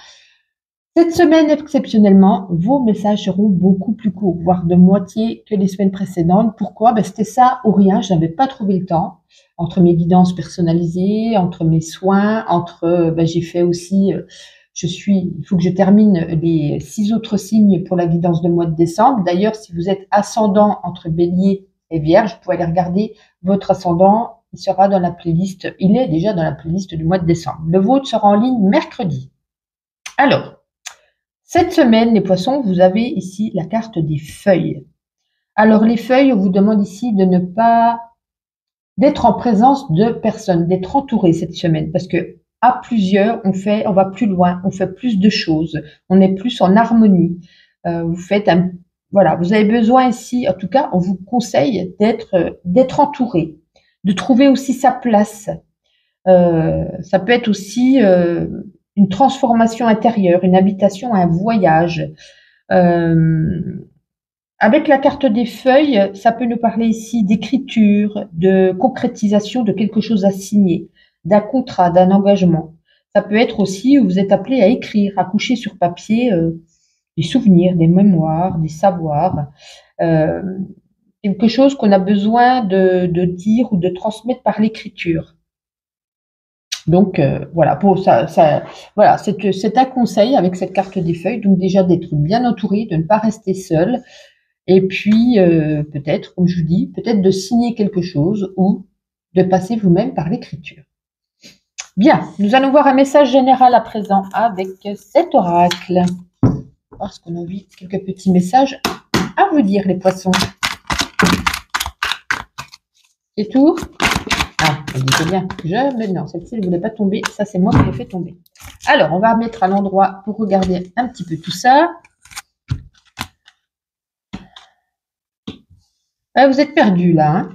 Cette semaine, exceptionnellement, vos messages seront beaucoup plus courts, voire de moitié que les semaines précédentes. Pourquoi? Ben, c'était ça ou rien, je n'avais pas trouvé le temps. Entre mes guidances personnalisées, entre mes soins, j'ai fait aussi... il faut que je termine les 6 autres signes pour la guidance de mois de décembre. D'ailleurs, si vous êtes ascendant entre Bélier et Vierge, vous pouvez aller regarder votre ascendant. Il sera dans la playlist. Il est déjà dans la playlist du mois de décembre. Le vôtre sera en ligne mercredi. Alors, cette semaine, les Poissons, vous avez ici la carte des feuilles. Alors, les feuilles, on vous demande ici de ne pas d'être en présence de personnes, d'être entouré cette semaine, parce que à plusieurs, on va plus loin, on fait plus de choses, on est plus en harmonie. Voilà, vous avez besoin ici, en tout cas, on vous conseille d'être entouré, de trouver aussi sa place. Ça peut être aussi une transformation intérieure, une habitation, un voyage. Avec la carte des feuilles, ça peut nous parler ici d'écriture, de concrétisation de quelque chose à signer, d'un contrat, d'un engagement. Ça peut être aussi où vous êtes appelé à écrire, à coucher sur papier des souvenirs, des mémoires, des savoirs, quelque chose qu'on a besoin de dire ou de transmettre par l'écriture. Donc voilà, voilà, c'est un conseil avec cette carte des feuilles, donc déjà d'être bien entouré, de ne pas rester seul. Et puis, peut-être, comme je vous dis, peut-être de signer quelque chose ou de passer vous-même par l'écriture. Bien, nous allons voir un message général à présent avec cet oracle. Parce qu'on a envie quelques petits messages à vous dire, les Poissons. C'est tout? Ah, vous dites bien, non, celle-ci ne voulait pas tomber. Ça, c'est moi qui l'ai fait tomber. Alors, on va mettre à l'endroit pour regarder un petit peu tout ça. Vous êtes perdu là. Hein,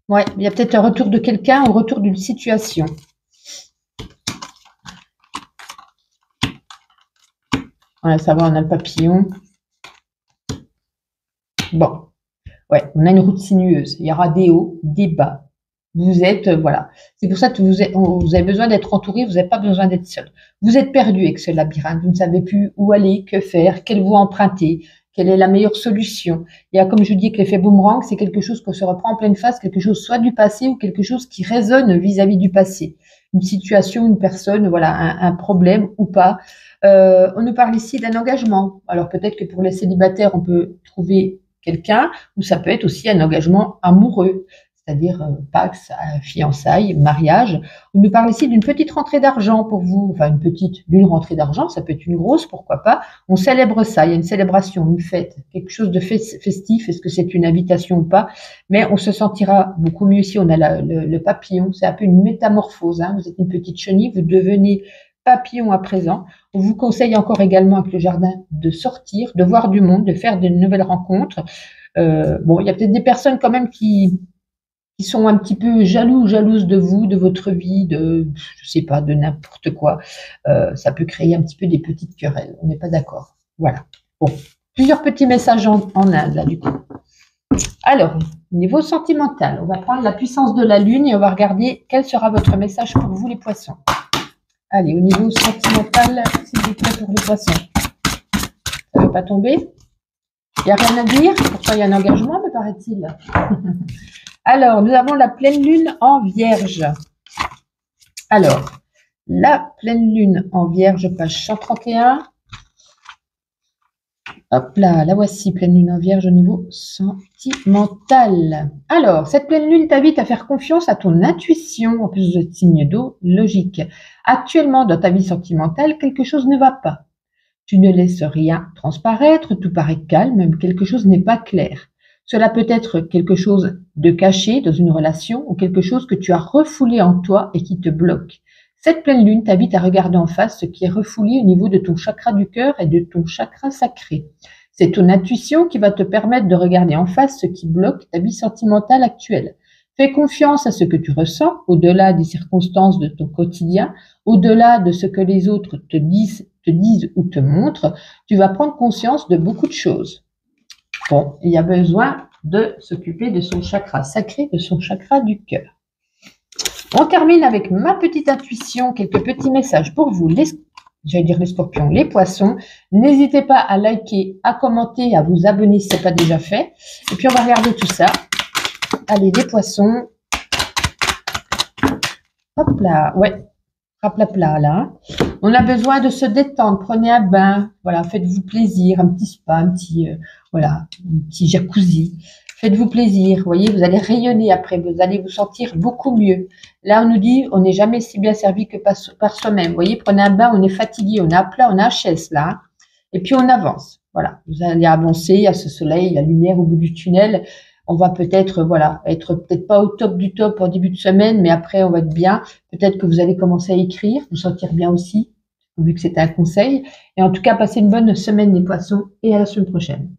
ouais, il y a peut-être un retour de quelqu'un ou un retour d'une situation. Ouais, ça va, on a le papillon. Bon, ouais, on a une route sinueuse. Il y aura des hauts, des bas. Vous êtes, voilà. C'est pour ça que vous avez besoin d'être entouré, vous n'avez pas besoin d'être seul. Vous êtes perdu avec ce labyrinthe, vous ne savez plus où aller, que faire, quelle voie emprunter. Quelle est la meilleure solution? Il y a, comme je vous dis, que l'effet boomerang, c'est quelque chose qu'on se reprend en pleine face, quelque chose soit du passé ou quelque chose qui résonne vis-à-vis du passé. Une situation, une personne, voilà, un problème ou pas. On nous parle ici d'un engagement. Alors peut-être que pour les célibataires, on peut trouver quelqu'un, ou ça peut être aussi un engagement amoureux, c'est-à-dire Pax, fiançailles, mariage. On nous parle ici d'une petite rentrée d'argent pour vous, enfin d'une rentrée d'argent, ça peut être une grosse, pourquoi pas. On célèbre ça, il y a une célébration, une fête, quelque chose de festif, est-ce que c'est une invitation ou pas? Mais on se sentira beaucoup mieux si on a le papillon, c'est un peu une métamorphose, hein. Vous êtes une petite chenille, vous devenez papillon à présent. On vous conseille encore également avec le jardin de sortir, de voir du monde, de faire de nouvelles rencontres. Bon, il y a peut-être des personnes quand même qui sont un petit peu jaloux ou jalouses de vous, de votre vie, je sais pas, de n'importe quoi. Ça peut créer un petit peu des petites querelles. On n'est pas d'accord. Voilà. Bon, plusieurs petits messages en Inde, là, du coup. Alors, niveau sentimental, on va prendre la puissance de la lune et on va regarder quel sera votre message pour vous, les poissons. Allez, au niveau sentimental, s'il vous plaît, pour les poissons. Ça ne veut pas tomber? Il n'y a rien à dire? Pourtant, il y a un engagement, me paraît-il. Alors, nous avons la pleine lune en Vierge. Alors, la pleine lune en Vierge, page 131. Hop là, la voici, pleine lune en Vierge au niveau sentimental. Alors, cette pleine lune t'invite à faire confiance à ton intuition, en plus de signe d'eau, logique. Actuellement, dans ta vie sentimentale, quelque chose ne va pas. Tu ne laisses rien transparaître, tout paraît calme, même quelque chose n'est pas clair. Cela peut être quelque chose de caché dans une relation ou quelque chose que tu as refoulé en toi et qui te bloque. Cette pleine lune t'invite à regarder en face ce qui est refoulé au niveau de ton chakra du cœur et de ton chakra sacré. C'est ton intuition qui va te permettre de regarder en face ce qui bloque ta vie sentimentale actuelle. Fais confiance à ce que tu ressens, au-delà des circonstances de ton quotidien, au-delà de ce que les autres te disent ou te montrent. Tu vas prendre conscience de beaucoup de choses. Bon, il y a besoin de s'occuper de son chakra sacré, de son chakra du cœur. On termine avec ma petite intuition, quelques petits messages pour vous, les scorpions, les poissons. N'hésitez pas à liker, à commenter, à vous abonner si ce n'est pas déjà fait. Et puis on va regarder tout ça. Allez, les poissons. Hop là, ouais, rapla là. On a besoin de se détendre, prenez un bain, voilà, faites-vous plaisir, un petit spa, un petit jacuzzi. Faites-vous plaisir, vous voyez, vous allez rayonner après, vous allez vous sentir beaucoup mieux. Là, on nous dit, on n'est jamais si bien servi que par soi-même. Vous voyez, prenez un bain, on est fatigué, on est à plat, on est HS là. Hein. Et puis, on avance. Voilà, vous allez avancer, il y a ce soleil, la lumière au bout du tunnel. On va peut-être, voilà, être peut-être pas au top du top en début de semaine, mais après, on va être bien. Peut-être que vous allez commencer à écrire, vous sentir bien aussi, vu que c'était un conseil. Et en tout cas, passez une bonne semaine, les poissons, et à la semaine prochaine.